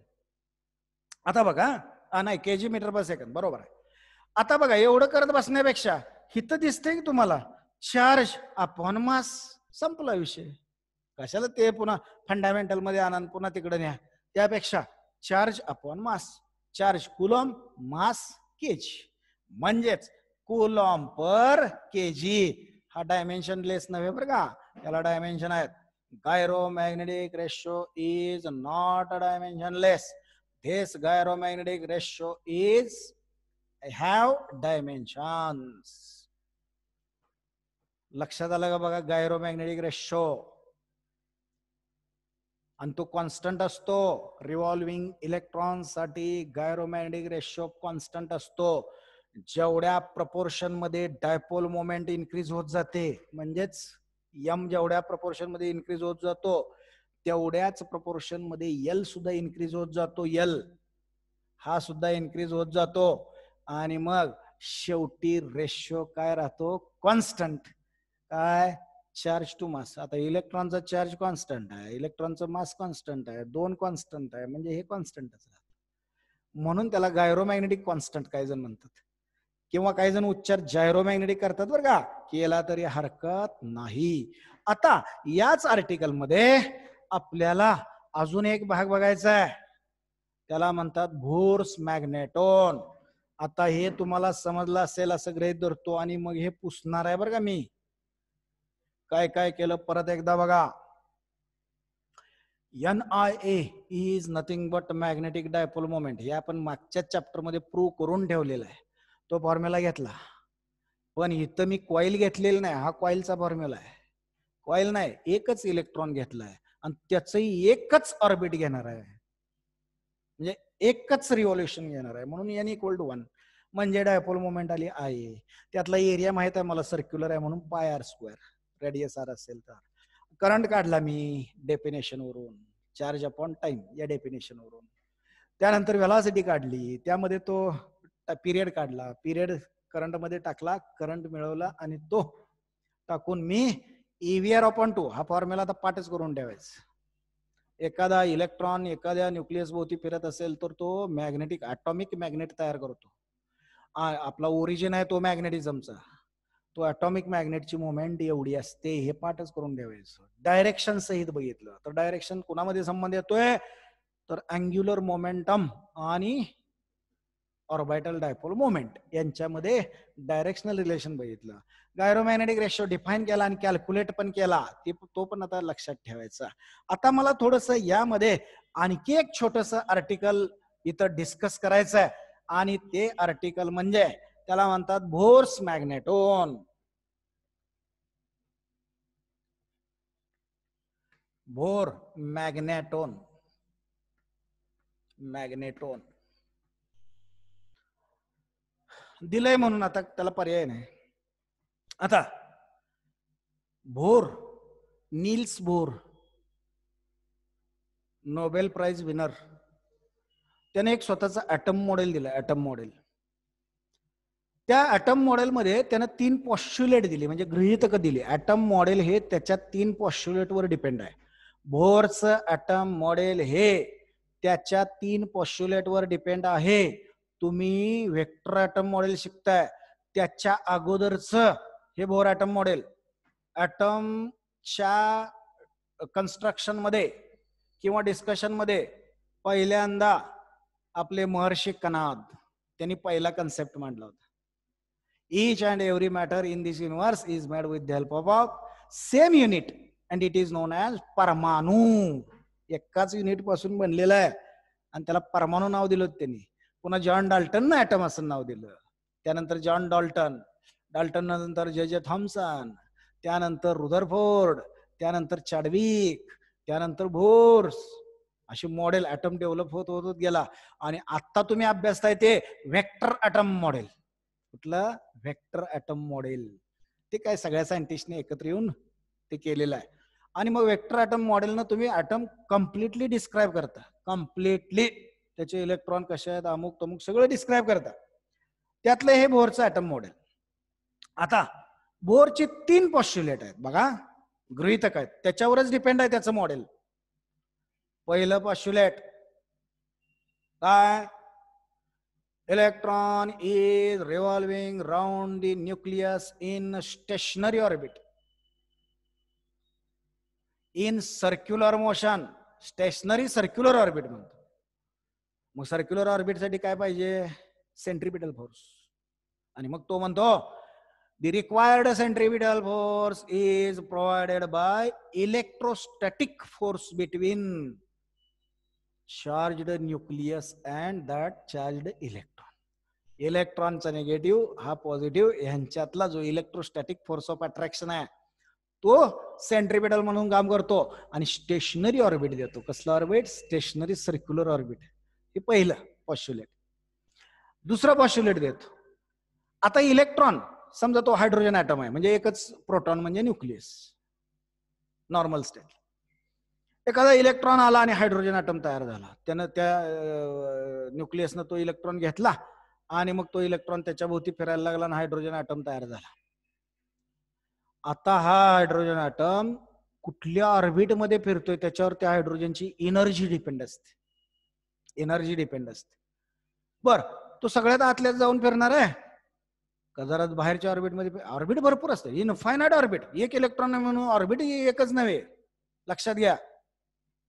आता बघा, नाही kg मीटर पर सेकंद बरोबर आहे. आता बघा, एवढं करत बसण्यापेक्षा हिथं दिसतंय की तुम्हाला चार्ज अपॉन मास, संपला विषय. कशाला ते पुन्हा फंडामेंटल मध्ये आणा पुन्हा तिकडे न्या. त्यापेक्षा charge upon mass, charge coulomb, mass kg. म्हणजेच कुलॉम पर केजी. हा डायमेन्शन लेस नव्हे बरं का, याला डायमेन्शन आहेत. Gyromagnetic ratio is not a dimensionless. This gyromagnetic ratio is have dimensions. लक्षात आलं का बघा, गायरोमॅग्नेटिक रेशो. आणि तो कॉन्स्टंट असतो. रिव्हॉल्विंग इलेक्ट्रॉन साठी गायरोमॅग्नेटिक रेशो कॉन्स्टंट असतो. जेवढ्या प्रपोर्शन मध्ये डायपोल मोमेंट इन्क्रीज होत जाते, म्हणजेच एम जेवढ्या प्रपोर्शन मध्ये इन्क्रीज होत जातो तेवढ्याच प्रपोर्शन मध्ये एल सुद्धा इन्क्रीज होत जातो. एल हा सुद्धा इन्क्रीज होत जातो. आणि मग शेवटी रेशो काय राहतो, कॉन्स्टंट. काय, चार्ज टू मास. आता इलेक्ट्रॉनचा चार्ज कॉन्स्टंट आहे, इलेक्ट्रॉनचा मास कॉन्स्टंट आहे, दोन कॉन्स्टंट आहे, म्हणजे हे कॉन्स्टंटच राहतं. म्हणून त्याला गायरोमॅग्नेटिक कॉन्स्टंट काही जण म्हणतात, किंवा काही जण उच्चार जायरोमॅग्नेटिक करतात बरं का, केला तरी हरकत नाही. आता याच आर्टिकल मध्ये आपल्याला अजून एक भाग बघायचा आहे. त्याला म्हणतात बोर्स मॅग्नेटॉन. आता हे तुम्हाला समजलं असेल असं गृहीत धरतो आणि मग हे पुसणार आहे बरं का मी. काय काय केलं परत एकदा बघा. NIA is nothing but magnetic dipole moment. हे आपण मागच्या चॅप्टर मध्ये प्रूव्ह करून ठेवलेला आहे. तो फॉर्म्युला घेतला, पण इथं मी कॉईल घेतलेला नाही. हा कॉईलचा फॉर्म्युला आहे. कॉईल नाही, एकच इलेक्ट्रॉन घेतलाय आणि त्याचंही एकच ऑर्बिट घेणार आहे, म्हणजे एकच रिव्हॉल्युशन घेणार आहे. म्हणून N = 1 म्हणजे डायपोल मोमेंट आली I. त्यातला एरिया माहित आहे मला, सर्क्युलर आहे म्हणून πr². रेडियस r असेल तर. करंट काढला मी डेफिनेशन वरून, चार्ज अपॉन टाइम या डेफिनेशन वरून. त्यानंतर व्हेलॉसिटी काढली, त्यामध्ये तो पिरियड काढला, पिरियड करंट मध्ये टाकला, करंट मिळवला आणि तो टाकून मी EVR/2 हा फॉर्म्युला आता पाठच करून ठेवायचा. एखादा इलेक्ट्रॉन एखाद्या न्यूक्लियस भोवती फिरत असेल तर तो मॅग्नेटिक ॲटॉमिक मॅग्नेट तयार करतो. आपला ओरिजिन आहे तो मॅग्नेटिझमचा. तो ॲटॉमिक मॅग्नेटची मुवमेंट एवढी असते, हे पाठच करून ठेवायचं. डायरेक्शन सहित बघितलं तर डायरेक्शन कोणामध्ये संबंध येतोय तर अँग्युलर मोमेंटम आणि ऑर्बिटल डायपोल मोमेंट यांच्यामध्ये डायरेक्शनल रिलेशन बघितलं. गायरोमॅग्नेटिक रेशो डिफाईन केला आणि कॅल्क्युलेट पण केला, तो पण आता लक्षात ठेवायचा. आता मला थोडस यामध्ये आणखी एक छोटस आर्टिकल इथं डिस्कस करायचं आहे आणि ते आर्टिकल म्हणजे त्याला म्हणतात बोर्स मॅग्नेटॉन. बोर मॅग्नेटॉन. मॅग्नेटॉन दिलंय म्हणून आता त्याला पर्याय नाही. आता Bohr, Niels Bohr, Nobel prize winner, त्याने एक स्वतःचा ॲटम मॉडेल दिलं. ॲटम मॉडेल, त्या ॲटम मॉडेलमध्ये त्यानं 3 पॉस्ट्युलेट दिली, म्हणजे गृहीतक दिली. ॲटम मॉडेल हे त्याच्या 3 पॉस्ट्युलेटवर डिपेंड आहे. बोरचं ॲटम मॉडेल हे त्याच्या 3 पॉस्ट्युलेटवर डिपेंड आहे. तुम्ही व्हेक्टर ॲटम मॉडेल शिकताय, त्याच्या अगोदरच हे बोर ॲटम मॉडेल. ॲटमच्या कन्स्ट्रक्शन मध्ये किंवा डिस्कशन मध्ये पहिल्यांदा आपले महर्षी कनाद त्यांनी पहिला कन्सेप्ट मांडला होता. Each and every matter in this universe is made with the help of same unit and it is known as परमाणु. एकाच युनिट पासून बनलेला आहे आणि त्याला परमाणु नाव दिलं त्यांनी. पुन्हा जॉन डाल्टन ना ॲटम असं नाव दिलं. त्यानंतर जॉन डाल्टन, डाल्टन नंतर J.J. थॉम्सन, त्यानंतर रुदरफोर्ड, त्यानंतर चॅडविक, त्यानंतर बोर्स. अशी मॉडेल ॲटम डेव्हलप होत गेला आणि आता तुम्ही अभ्यासताय ते व्हेक्टर ॲटम मॉडेल. कुठलं? Vector atom model. ते काय सगळ्या सायंटिस्टने एकत्र येऊन ते केलेलं आहे. आणि मग व्हेक्टर ॲटम मॉडेलनं तुम्ही ॲटम कम्प्लिटली डिस्क्राईब करता. कम्प्लिटली त्याचे इलेक्ट्रॉन कसे आहेत, अमुक तमुक सगळं डिस्क्राईब करता. त्यातलं हे बोरचं ॲटम मॉडेल. आता बोरचे 3 पॉस्ट्युलेट आहेत बघा, गृहीतक आहेत, त्याच्यावरच डिपेंड आहे त्याचं मॉडेल. पहिलं पॉस्ट्युलेट काय? Electron is revolving round the nucleus in stationary orbit. In circular motion. Stationary circular orbit म्हणतो. मग सर्क्युलर ऑर्बिट साठी काय पाहिजे? Centripetal force. आणि मग तो म्हणतो the required centripetal force is provided by electrostatic force between charged nucleus and that charged electron. इलेक्ट्रॉनचा निगेटिव्ह हा पॉझिटिव्ह यांच्यातला जो इलेक्ट्रोस्टॅटिक फोर्स ऑफ अट्रॅक्शन आहे तो सेंट्रिपिटल म्हणून काम करतो आणि स्टेशनरी ऑर्बिट देतो. कसला ऑर्बिट? Stationery circular orbit. हे पहिलं पॉस्ट्युलेट. दुसरा पॉस्ट्युलेट देतो. आता इलेक्ट्रॉन समजा तो हायड्रोजन ॲटम आहे, म्हणजे एकच प्रोटॉन म्हणजे न्यूक्लियस, नॉर्मल स्टेट. एखादा इलेक्ट्रॉन आला आणि हायड्रोजन ॲटम तयार झाला. त्यानं त्या न्यूक्लियसनं तो इलेक्ट्रॉन घेतला आणि मग तो इलेक्ट्रॉन त्याच्या भोवती फिरायला लागला आणि हायड्रोजन ॲटम तयार झाला. आता हा हायड्रोजन ॲटम कुठल्या ऑर्बिट मध्ये फिरतोय त्याच्यावर त्या हायड्रोजनची एनर्जी डिपेंड असते. एनर्जी डिपेंड असते. बर, तो सगळ्यात आतल्यात जाऊन फिरणार आहे का जरा बाहेरच्या ऑर्बिट मध्ये? ऑर्बिट भरपूर असते, इनफायनाइट ऑर्बिट. एक इलेक्ट्रॉन म्हणून ऑर्बिट एकच नव्हे, लक्षात घ्या.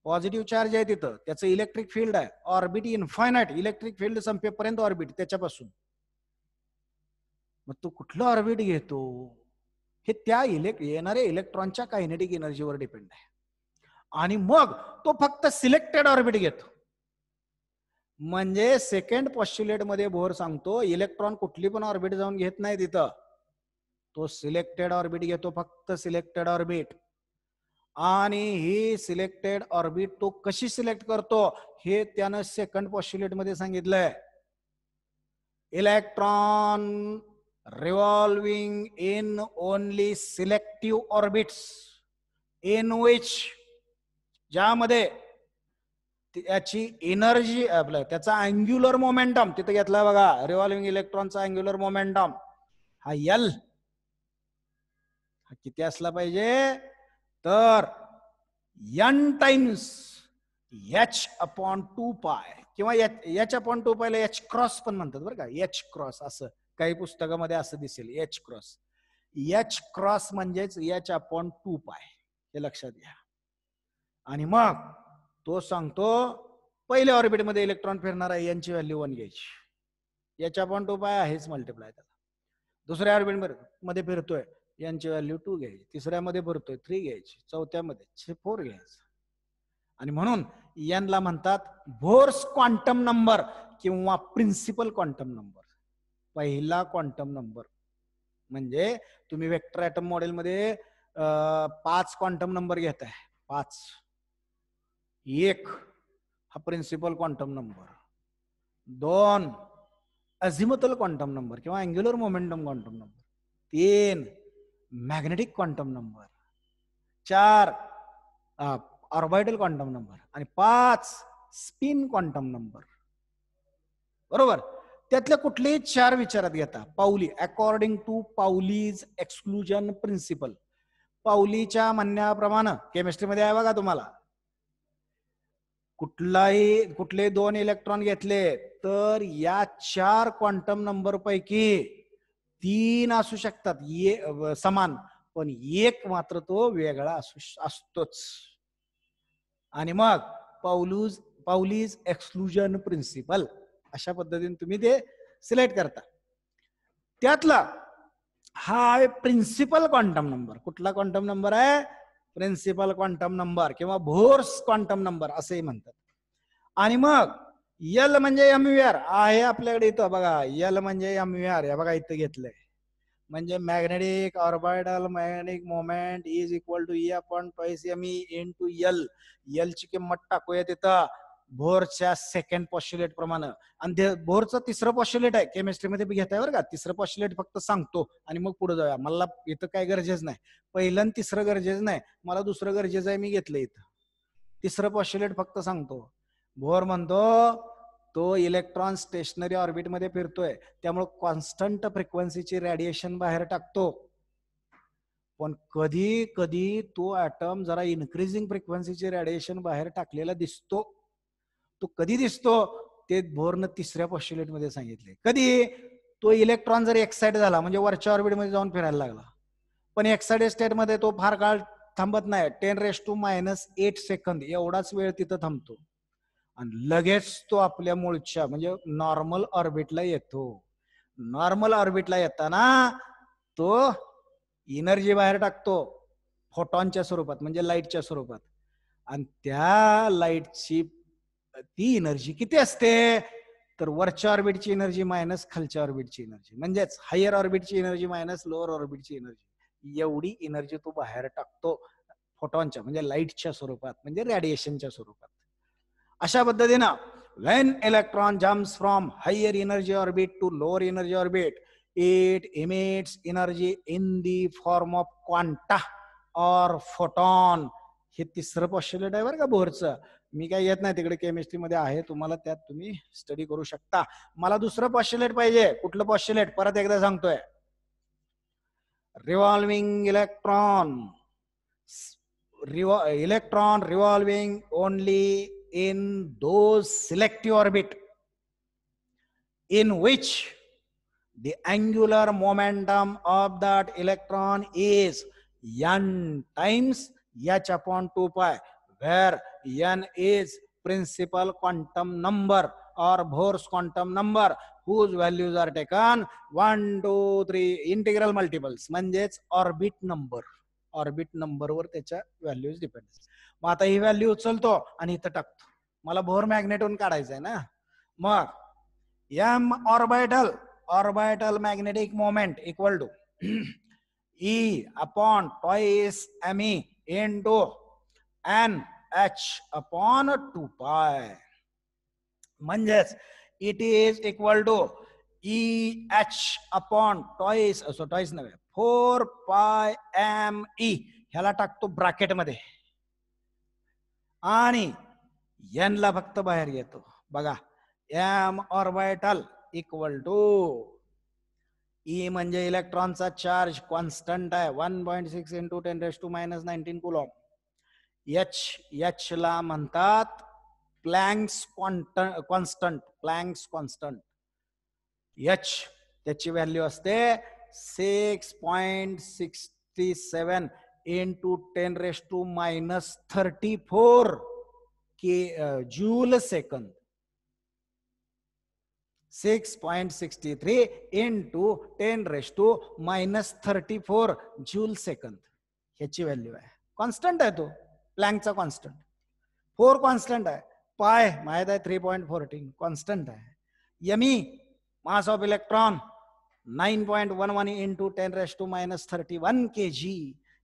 पॉझिटिव्ह चार्ज आहे तिथं, त्याचं इलेक्ट्रिक फील्ड आहे, ऑर्बिट इन्फायनाइट, इलेक्ट्रिक फील्ड संपेपर्यंत ऑर्बिट त्याच्यापासून. मग तो कुठलं ऑर्बिट घेतो हे त्या येणाऱ्या इलेक्ट्रॉनच्या कायनेटिक एनर्जीवर डिपेंड आहे. आणि मग तो फक्त सिलेक्टेड ऑर्बिट घेतो. म्हणजे सेकंड पॉस्ट्युलेट मध्ये बोर सांगतो इलेक्ट्रॉन कुठली पण ऑर्बिट जाऊन घेत नाही तिथं, तो सिलेक्टेड ऑर्बिट घेतो, फक्त सिलेक्टेड ऑर्बिट. आणि ही सिलेक्टेड ऑर्बिट तो कशी सिलेक्ट करतो हे त्यानं सेकंड पॉस्ट्युलेट मध्ये सांगितलंय. Electron revolving in only selective orbits in which, ज्यामध्ये त्याची एनर्जी आपलं त्याचा अँग्युलर मोमेंटम तिथे घेतला बघा, रिव्हॉल्विंग इलेक्ट्रॉनचा अँग्युलर मोमेंटम हा एल, हा किती असला पाहिजे तर n टाइम्स h/2π किंवा h/2π ला h क्रॉस पण म्हणतात बरं का, h क्रॉस असं काही पुस्तकामध्ये असं दिसेल, h क्रॉस. h क्रॉस म्हणजेच h/2π, हे लक्षात घ्या. आणि मग तो सांगतो पहिल्या ऑर्बिटमध्ये इलेक्ट्रॉन फिरणार आहे, यांची व्हॅल्यू 1 घ्यायची, h/2π आहेच मल्टिप्लाय त्याला. दुसऱ्या ऑर्बिट मध्ये फिरतोय, यांची व्हॅल्यू 2 घ्यायची, तिसऱ्यामध्ये भरतोय 3 घ्यायची, चौथ्यामध्ये 4 घ्यायचं. आणि म्हणून यांना म्हणतात बोर्स क्वांटम नंबर किंवा प्रिन्सिपल क्वांटम नंबर, पहिला क्वांटम नंबर. म्हणजे तुम्ही वेक्टर ऍटम मॉडेलमध्ये 5 क्वांटम नंबर घेताय, 5, 1 हा principal quantum number, 2 azimuthal quantum number किंवा angular momentum quantum number, 3 magnetic quantum number, 4 orbital quantum number आणि 5 स्पिन क्वांटम नंबर. बरोबर. त्यातल्या कुठलेही 4 विचारात घेता. पाऊली, अकॉर्डिंग टू पाऊलीज एक्सक्लुजन प्रिन्सिपल, पाऊलीच्या म्हणण्याप्रमाणे केमिस्ट्रीमध्ये आहे बघा, तुम्हाला कुठले 2 इलेक्ट्रॉन घेतले तर या 4 क्वांटम नंबर पैकी 3 असू शकतात समान, पण 1 मात्र तो वेगळा असतोच. आणि मग पाऊलीज एक्सक्लुजन प्रिन्सिपल, अशा पद्धतीने तुम्ही ते सिलेक्ट करता. त्यातला हा आहे प्रिन्सिपल क्वांटम नंबर. कुठला क्वांटम नंबर आहे? प्रिन्सिपल क्वांटम नंबर किंवा बोर्स क्वांटम नंबर असेही म्हणतात. आणि मग यल म्हणजे एमव्हीआर आहे आपल्याकडे इथं बघा, यल म्हणजे एमव्हीआर, या बघा इथं घेतलंय. म्हणजे magnetic orbital magnetic moment is equal to E/2me into L. ची किंमत टाकूया तिथं बोरच्या सेकंड पॉस्ट्युलेट प्रमाणे. आणि बोरचं तिसरं पॉस्ट्युलेट आहे, केमिस्ट्रीमध्ये घेताय बरं का. तिसरं पॉस्ट्युलेट फक्त सांगतो आणि मग पुढे जाऊया. मला इथं काय गरजेचं नाही, पहिलं आणि तिसरं गरजेचं नाही, मला दुसरं गरजेचं आहे, मी घेतलं इथं. तिसरं पॉस्ट्युलेट फक्त सांगतो. बोर म्हणतो तो इलेक्ट्रॉन स्टेशनरी ऑर्बिट मध्ये फिरतोय, त्यामुळे कॉन्स्टंट फ्रिक्वेन्सीची रेडिएशन बाहेर टाकतो. पण कधी कधी तो ऍटम जरा इन्क्रीजिंग फ्रिक्वेन्सीची रेडिएशन बाहेर टाकलेला दिसतो. तो कधी दिसतो ते बोरनं तिसऱ्या पॉस्ट्युलेट मध्ये सांगितले. कधी तो इलेक्ट्रॉन जर एक्साइट झाला म्हणजे वरच्या ऑर्बिट मध्ये जाऊन फिरायला लागला, पण एक्साइटेड स्टेट मध्ये तो फार काळ थांबत नाही, 10⁻⁸ सेकंद एवढाच वेळ तिथं थांबतो आणि लगेच तो आपल्या मूळच्या म्हणजे नॉर्मल ऑर्बिटला येतो. नॉर्मल ऑर्बिटला येताना तो एनर्जी बाहेर टाकतो फोटॉनच्या स्वरूपात म्हणजे लाईटच्या स्वरूपात. आणि त्या लाईटची ती एनर्जी किती असते तर वरच्या ऑर्बिटची एनर्जी मायनस खालच्या ऑर्बिटची एनर्जी, म्हणजेच हायर ऑर्बिटची एनर्जी मायनस लोअर ऑर्बिटची एनर्जी, एवढी एनर्जी तो बाहेर टाकतो फोटॉनच्या म्हणजे लाईटच्या स्वरूपात म्हणजे रेडिएशनच्या स्वरूपात. अशा पद्धतीनं when electron jumps from higher energy orbit to lower energy orbit, it emits energy in the form of quanta or photon. हे तिसरं पॉस्ट्युलेट आहे बरं का बोरचं. मी काय येत नाही तिकडे, केमिस्ट्री मध्ये आहे, तुम्हाला त्यात तुम्ही स्टडी करू शकता. मला दुसरं पॉस्ट्युलेट पाहिजे. कुठलं पॉस्ट्युलेट? परत एकदा सांगतोय. Revolving electron revolving only in those selective orbit in which the angular momentum of that electron is n times h/2π, where n is principal quantum number or Bohr's quantum number whose values are taken 1, 2, 3 integral multiples म्हणजेच ऑर्बिट नंबर वर त्याच्या व्हॅल्यूज डिपेंड. मग आता ही व्हॅल्यू उचलतो आणि इथं टाकतो. मला बोर मॅग्नेटून काढायचं आहे ना. मग m orbital magnetic moment equal to E upon twice me into nh upon 2 pi. म्हणजेच it is equal to EH upon twice नव्हे 4 pi me ह्याला टाकतो ब्रॅकेट मध्ये आणि n ला फक्त बाहेर घेतो. बघा m orbital equal to E म्हणजे इलेक्ट्रॉनचा चार्ज कॉन्स्टंट आहे 1.6 इंटू 10⁻⁻19 कुलॉम. H ला म्हणतात प्लँक्स कॉन्स्टंट. H त्याची व्हॅल्यू असते 6.67 into 10⁻34 joule second. 6.63 into 10⁻34 joule second ह्याची व्हॅल्यू आहे. कॉन्स्टंट आहे तो प्लँकचा कॉन्स्टंट. 4 कॉन्स्टंट आहे. पाय माहित आहे 3.14 कॉन्स्टंट आहे. me mass of electron 9.11 into 10⁻31 kg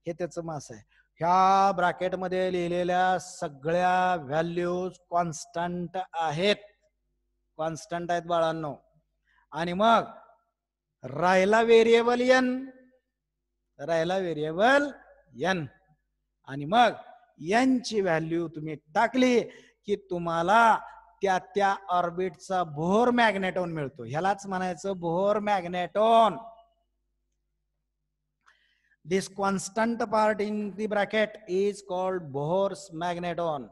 हे त्याचं मास आहे. ह्या ब्रॅकेटमध्ये लिहिलेल्या सगळ्या व्हॅल्यूज कॉन्स्टंट आहेत बाळांनो. आणि मग राहिला व्हेरिएबल n आणि मग n ची व्हॅल्यू तुम्ही टाकली की तुम्हाला त्या ऑर्बिटचा बोहर मॅग्नेटॉन मिळतो. ह्यालाच म्हणायचं Bohr magneton. This constant part in the bracket is called Bohr's magneton.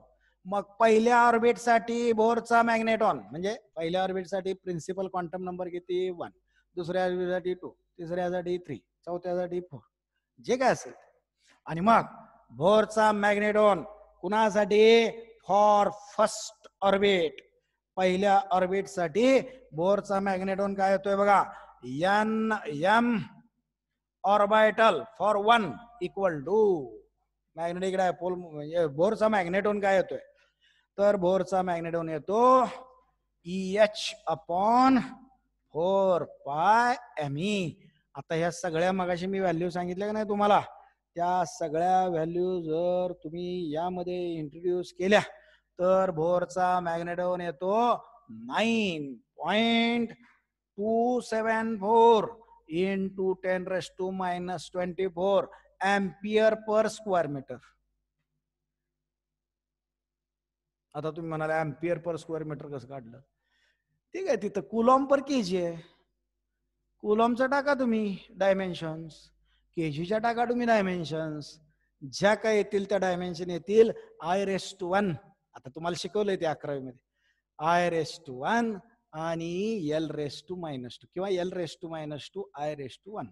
मग पहिल्या ऑर्बिट साठी बोहरचा मॅग्नेटॉन म्हणजे पहिल्या ऑर्बिट साठी प्रिन्सिपल क्वांटम नंबर किती 1, दुसऱ्या ऑर्बिटसाठी 2, तिसऱ्यासाठी 3, चौथ्यासाठी 4 जे काय असेल. आणि मग बोहरचा मॅग्नेटॉन कुणासाठी फॉर फर्स्ट ऑर्बिट. पहिल्या ऑर्बिट साठी बोहरचा मॅग्नेटॉन काय येतोय बघा m orbital for 1 equal to magnetic dipole. बोहरचा मॅग्नेटॉन काय येतोय तर बोहरचा मॅग्नेटॉन येतो EH अपॉन 4 pi me. आता ह्या सगळ्या मगाशी मी व्हॅल्यू सांगितल्या का नाही तुम्हाला, त्या सगळ्या व्हॅल्यू जर तुम्ही यामध्ये इंट्रोड्यूस केल्या तर बोहरचा मॅग्नेटॉन येतो 9.274 into 10⁻24 ampere per square metre. आता तुम्ही म्हणाले एम्पियर पर स्क्वेअर मीटर कसं काढलं. ठीक आहे, तिथं कुलॉम पर केजी आहे. कुलॉमचा टाका तुम्ही डायमेन्शन्स, केजीच्या टाका तुम्ही डायमेन्शन्स. ज्या काय येतील त्या डायमेन्शन येतील I⁻1. आता तुम्हाला शिकवलंय ते 11वी मध्ये I⁻1 आणि L⁻2 किंवा L⁻2 I⁻1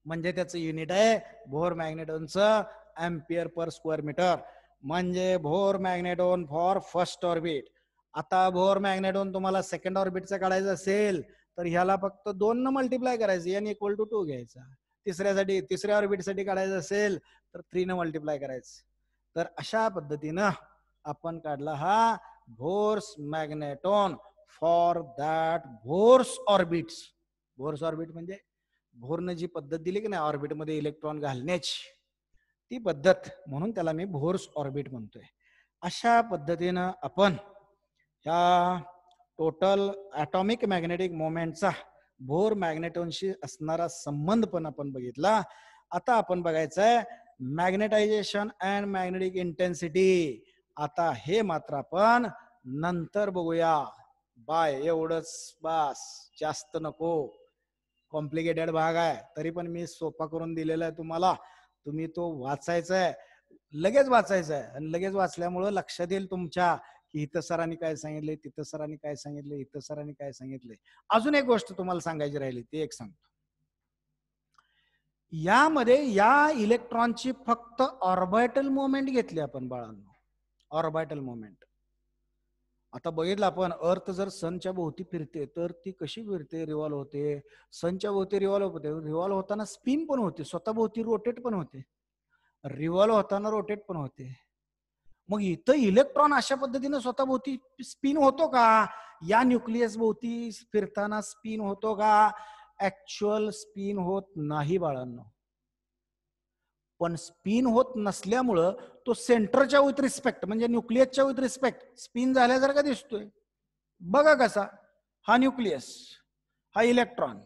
म्हणजे त्याचं युनिट आहे बोहर मॅग्नेटॉनचं एम्पियर पर स्क्वेअर मीटर. म्हणजे Bohr magneton for first orbit. आता बोहर मॅग्नेटॉन तुम्हाला सेकंड ऑर्बिटचा काढायचं असेल तर ह्याला फक्त 2 न मल्टिप्लाय करायचं, n = 2 घ्यायचा. तिसऱ्या ऑर्बिटसाठी काढायचं असेल तर 3 न मल्टिप्लाय करायचं. तर अशा पद्धतीनं आपण काढला हा Bohr's magneton for that Bohr's orbits. Bohr's orbit म्हणजे बोहरनं जी पद्धत दिली की नाही ऑर्बिट मध्ये इलेक्ट्रॉन घालण्याची, ती पद्धत, म्हणून त्याला मी बोहर्स ऑर्बिट म्हणतोय. अशा पद्धतीनं आपण ह्या टोटल ॲटॉमिक मॅग्नेटिक मोमेंटचा बोहर मॅग्नेटॉनशी असणारा संबंध पण आपण बघितला. आता आपण बघायचंय मॅग्नेटायझेशन अँड मॅग्नेटिक इंटेन्सिटी. आता हे मात्र आपण नंतर बघूया. बाय एवढंच बास, जास्त नको. कॉम्प्लिकेटेड भाग आहे, तरी पण मी सोपा करून दिलेला आहे तुम्हाला. तुम्ही तो वाचायचा आहे, लगेच वाचायचा आहे. आणि लगेच वाचल्यामुळं लक्षात येईल तुमच्या की इथं सरांनी काय सांगितले, तिथं सरांनी काय सांगितले, इथं सरांनी काय सांगितले. अजून एक गोष्ट तुम्हाला सांगायची राहिली, ती एक सांगतो. यामध्ये या इलेक्ट्रॉनची फक्त ऑर्बिटल मोमेंट घेतली आपण बाळांनो, ऑर्बिटल मोमेंट. आता बघितलं आपण, अर्थ जर सनच्या भोवती फिरते तर ती कशी फिरते, रिव्हॉल्व होते. सनच्या भोवती रिव्हॉल्व होते, रिव्हॉल्व होताना स्पिन पण होते, स्वतः भोवती रोटेट पण होते, रिव्हॉल्व होताना रोटेट पण होते. मग इथं इलेक्ट्रॉन अशा पद्धतीने स्वतः भोवती स्पिन होतो का? या न्यूक्लियस भोवती फिरताना स्पिन होतो का? ऍक्च्युअल स्पिन होत नाही बाळांनो. पण स्पिन होत नसल्यामुळं तो सेंटरच्या विथ रिस्पेक्ट म्हणजे न्यूक्लियसच्या विथ रिस्पेक्ट स्पिन झाल्यासारखा दिसतोय. बघा कसा, हा न्यूक्लियस, हा इलेक्ट्रॉन,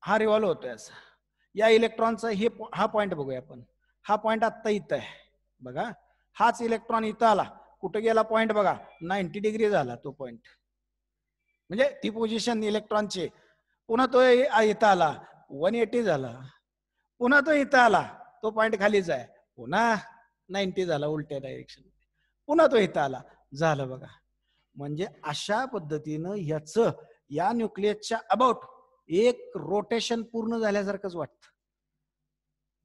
हा रिव्हॉल्व होतोय असा. या इलेक्ट्रॉनचा हा पॉइंट बघूया आपण. हा पॉइंट आत्ता इथं आहे बघा. हाच इलेक्ट्रॉन इथं आला, कुठे गेला पॉइंट बघा, 90 डिग्री झाला तो पॉइंट, म्हणजे ती पोझिशन इलेक्ट्रॉनची. पुन्हा तो इथं आला, 180 झाला. पुन्हा तो इथं आला, तो पॉइंट खालीच आहे, पुन्हा 90 झाला उलट्या डायरेक्शन. पुन्हा तो इथं आला, झालं बघा. म्हणजे अशा पद्धतीनं याचं या न्यूक्लियसच्या अबाउट एक रोटेशन पूर्ण झाल्यासारखंच वाटतं.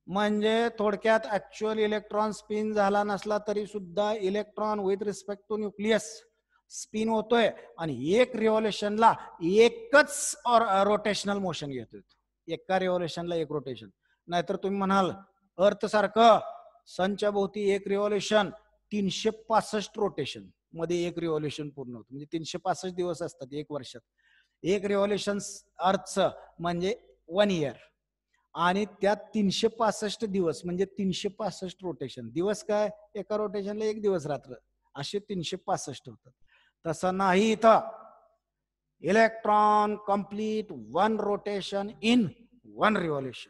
म्हणजे थोडक्यात ऍक्च्युअल इलेक्ट्रॉन स्पिन झाला नसला तरी सुद्धा electron with respect to nucleus spin होतोय आणि एक रिव्हॉल्युशनला एकच रोटेशनल मोशन घेतोय. एका रिव्हॉल्युशनला एक रोटेशन. नाहीतर तुम्ही म्हणाल अर्थ सारखं सनच्या भोवती एक रिव्हॉल्युशन 365 रोटेशन मध्ये एक रिव्हॉल्युशन पूर्ण होतं. म्हणजे 365 दिवस असतात एक वर्षात. एक रिव्हॉल्युशन अर्थचं म्हणजे 1 इयर, आणि त्यात 365 दिवस म्हणजे 365 रोटेशन. दिवस काय, एका रोटेशनला एक दिवस रात्र, असे 365 होतात. तसं नाही इथं. Electron complete 1 rotation in 1 revolution.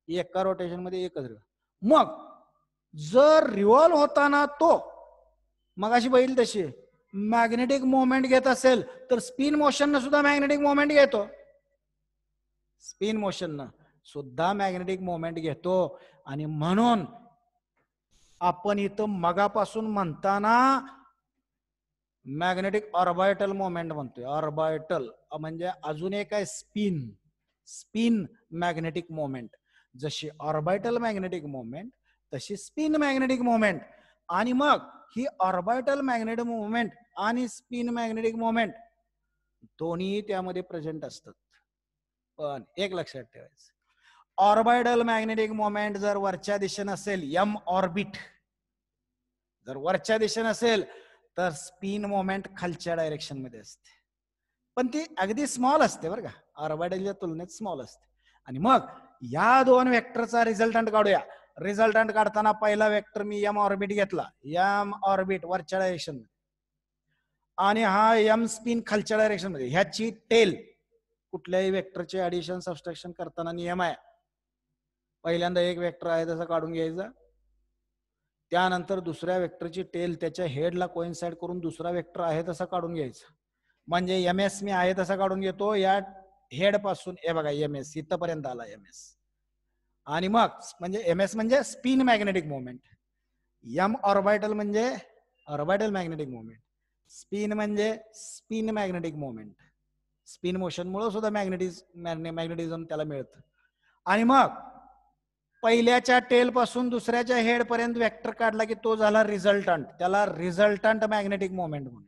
एका रोटेशन मध्ये एकच रिव्हॉल्युशन. मग जर रिव्हॉल्व होताना तो मग अशी बघील तशी मॅग्नेटिक मोमेंट घेत असेल तर स्पिन मोशन सुद्धा मॅग्नेटिक मोमेंट घेतो. स्पिन मोशन सुद्धा मॅग्नेटिक मोमेंट घेतो. आणि म्हणून आपण इथं मगापासून म्हणताना मॅग्नेटिक ऑर्बिटल मोमेंट म्हणतोय. ऑर्बिटल म्हणजे अजून एक आहे स्पिन. Spin magnetic moment. जशी ऑर्बिटल मॅग्नेटिक मोमेंट तशी स्पिन मॅग्नेटिक मोमेंट. आणि मग ही ऑर्बिटल मॅग्नेटिक मोमेंट आणि स्पिन मॅग्नेटिक मोमेंट दोन्ही त्यामध्ये प्रेझेंट असतात. पण एक लक्षात ठेवायचं, ऑर्बिटल मॅग्नेटिक मोमेंट जर वरच्या दिशेने असेल, एम ऑर्बिट जर वरच्या दिशेने असेल तर स्पिन मोमेंट खालच्या डायरेक्शन मध्ये असते. पण ती अगदी स्मॉल असते बरं का, ऑर्बिटलच्या तुलनेत स्मॉल असते. आणि मग या दोन वेक्टरचा रिझल्टंट काढूया. रिझल्टंट काढताना पहिला वेक्टर मी एम ऑर्बिट घेतला, एम ऑर्बिट वरच्या डायरेक्शन मध्ये, आणि हा एम स्पिन खालच्या डायरेक्शन मध्ये. ह्याची टेल कुठल्याही वेक्टरचे ऍडिशन सबस्ट्रॅक्शन करताना नियम आहे, पहिल्यांदा एक वेक्टर आहे तसं काढून घ्यायचा, त्यानंतर दुसऱ्या वेक्टरची टेल त्याच्या हेडला कोइन्साइड करून दुसरा वेक्टर आहे तसा काढून घ्यायचा. म्हणजे एम एस मी आहे तसा काढून घेतो, या हेड पासून हे बघा एम एस इथपर्यंत आला एम एस. आणि मग म्हणजे एम एस म्हणजे spin magnetic moment, M orbital म्हणजे ऑर्बिटल मॅग्नेटिक मोमेंट, स्पिन म्हणजे spin magnetic moment. Spin motion मुळे सुद्धा मॅग्नेटिझम त्याला मिळतं. आणि मग पहिल्याच्या टेल पासून दुसऱ्याच्या हेड पर्यंत वेक्टर काढला की तो झाला रिझल्टंट. त्याला रिझल्टंट मॅग्नेटिक मोमेंट म्हणूया.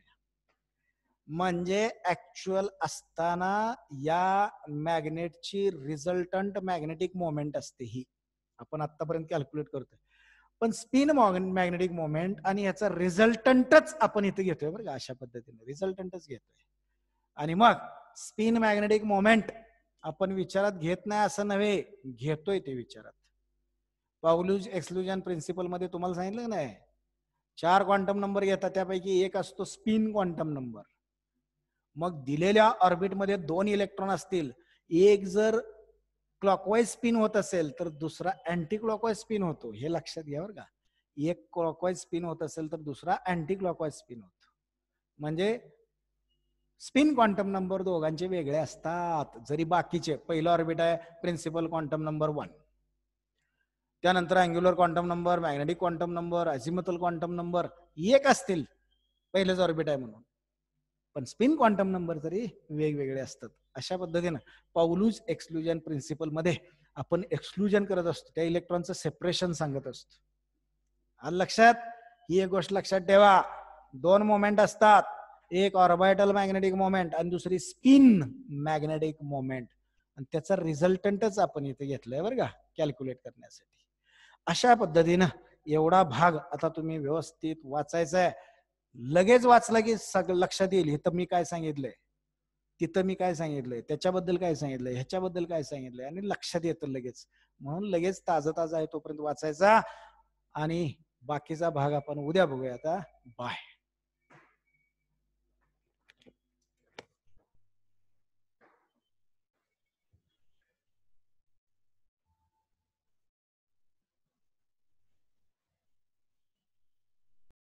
म्हणजे ऍक्च्युअल असताना या मॅग्नेटची रिझल्टंट मॅग्नेटिक मोमेंट असते, ही आपण आतापर्यंत कॅल्क्युलेट करतोय. पण स्पिन मॅग्नेटिक मोमेंट आणि याचा रिझल्टंटच आपण इथे घेतोय बरं का, अशा पद्धतीने रिझल्टंटच घेतोय. आणि मग स्पिन मॅग्नेटिक मोमेंट आपण विचारात घेत नाही असं नव्हे, घेतोय ते विचारात. पाऊलूज एक्सक्लुजन प्रिन्सिपल मध्ये तुम्हाला सांगितलं नाही, 4 क्वांटम नंबर घेतात, त्यापैकी एक असतो स्पिन क्वांटम नंबर. मग दिलेल्या ऑर्बिटमध्ये 2 इलेक्ट्रॉन असतील, एक जर क्लॉकवाईज स्पिन होत असेल तर दुसरा अँटी क्लॉकवाईज स्पिन होतो. हे लक्षात घ्या बरं का. एक क्लॉकवाईज स्पिन होत असेल तर दुसरा अँटी क्लॉकवाईज स्पिन होतो. म्हणजे स्पिन क्वांटम नंबर दोघांचे वेगळे असतात. जरी बाकीचे, पहिलं ऑर्बिट आहे प्रिन्सिपल क्वांटम नंबर 1, त्यानंतर angular quantum number, magnetic quantum number, azimuthal quantum number एक असतील, पहिलेच ऑर्बिट आहे म्हणून, पण स्पिन क्वांटम नंबर तरी वेगवेगळे असतात. अशा पद्धतीनं पाऊलूज एक्सक्लुजन प्रिन्सिपल मध्ये आपण एक्सक्लुजन करत असतो, त्या इलेक्ट्रॉनचं सेपरेशन सांगत असतो. आलं लक्षात? ही एक गोष्ट लक्षात ठेवा. दोन मोमेंट असतात, एक ऑर्बिटल मॅग्नेटिक मोमेंट आणि दुसरी स्पिन मॅग्नेटिक मोमेंट, आणि त्याचा रिझल्टंटच आपण इथे घेतलंय बरं का कॅल्क्युलेट करण्यासाठी. अशा पद्धतीनं एवढा भाग आता तुम्ही व्यवस्थित वाचायचा आहे. लगेच वाचला की सगळं लक्षात येईल. इथं मी काय सांगितलंय, तिथं मी काय सांगितलंय, त्याच्याबद्दल काय सांगितलंय, ह्याच्याबद्दल काय सांगितलंय, आणि लक्षात येतं लगेच. म्हणून लगेच ताजा ताजा आहे तोपर्यंत वाचायचा, आणि बाकीचा भाग आपण उद्या बघूया. आता बाय.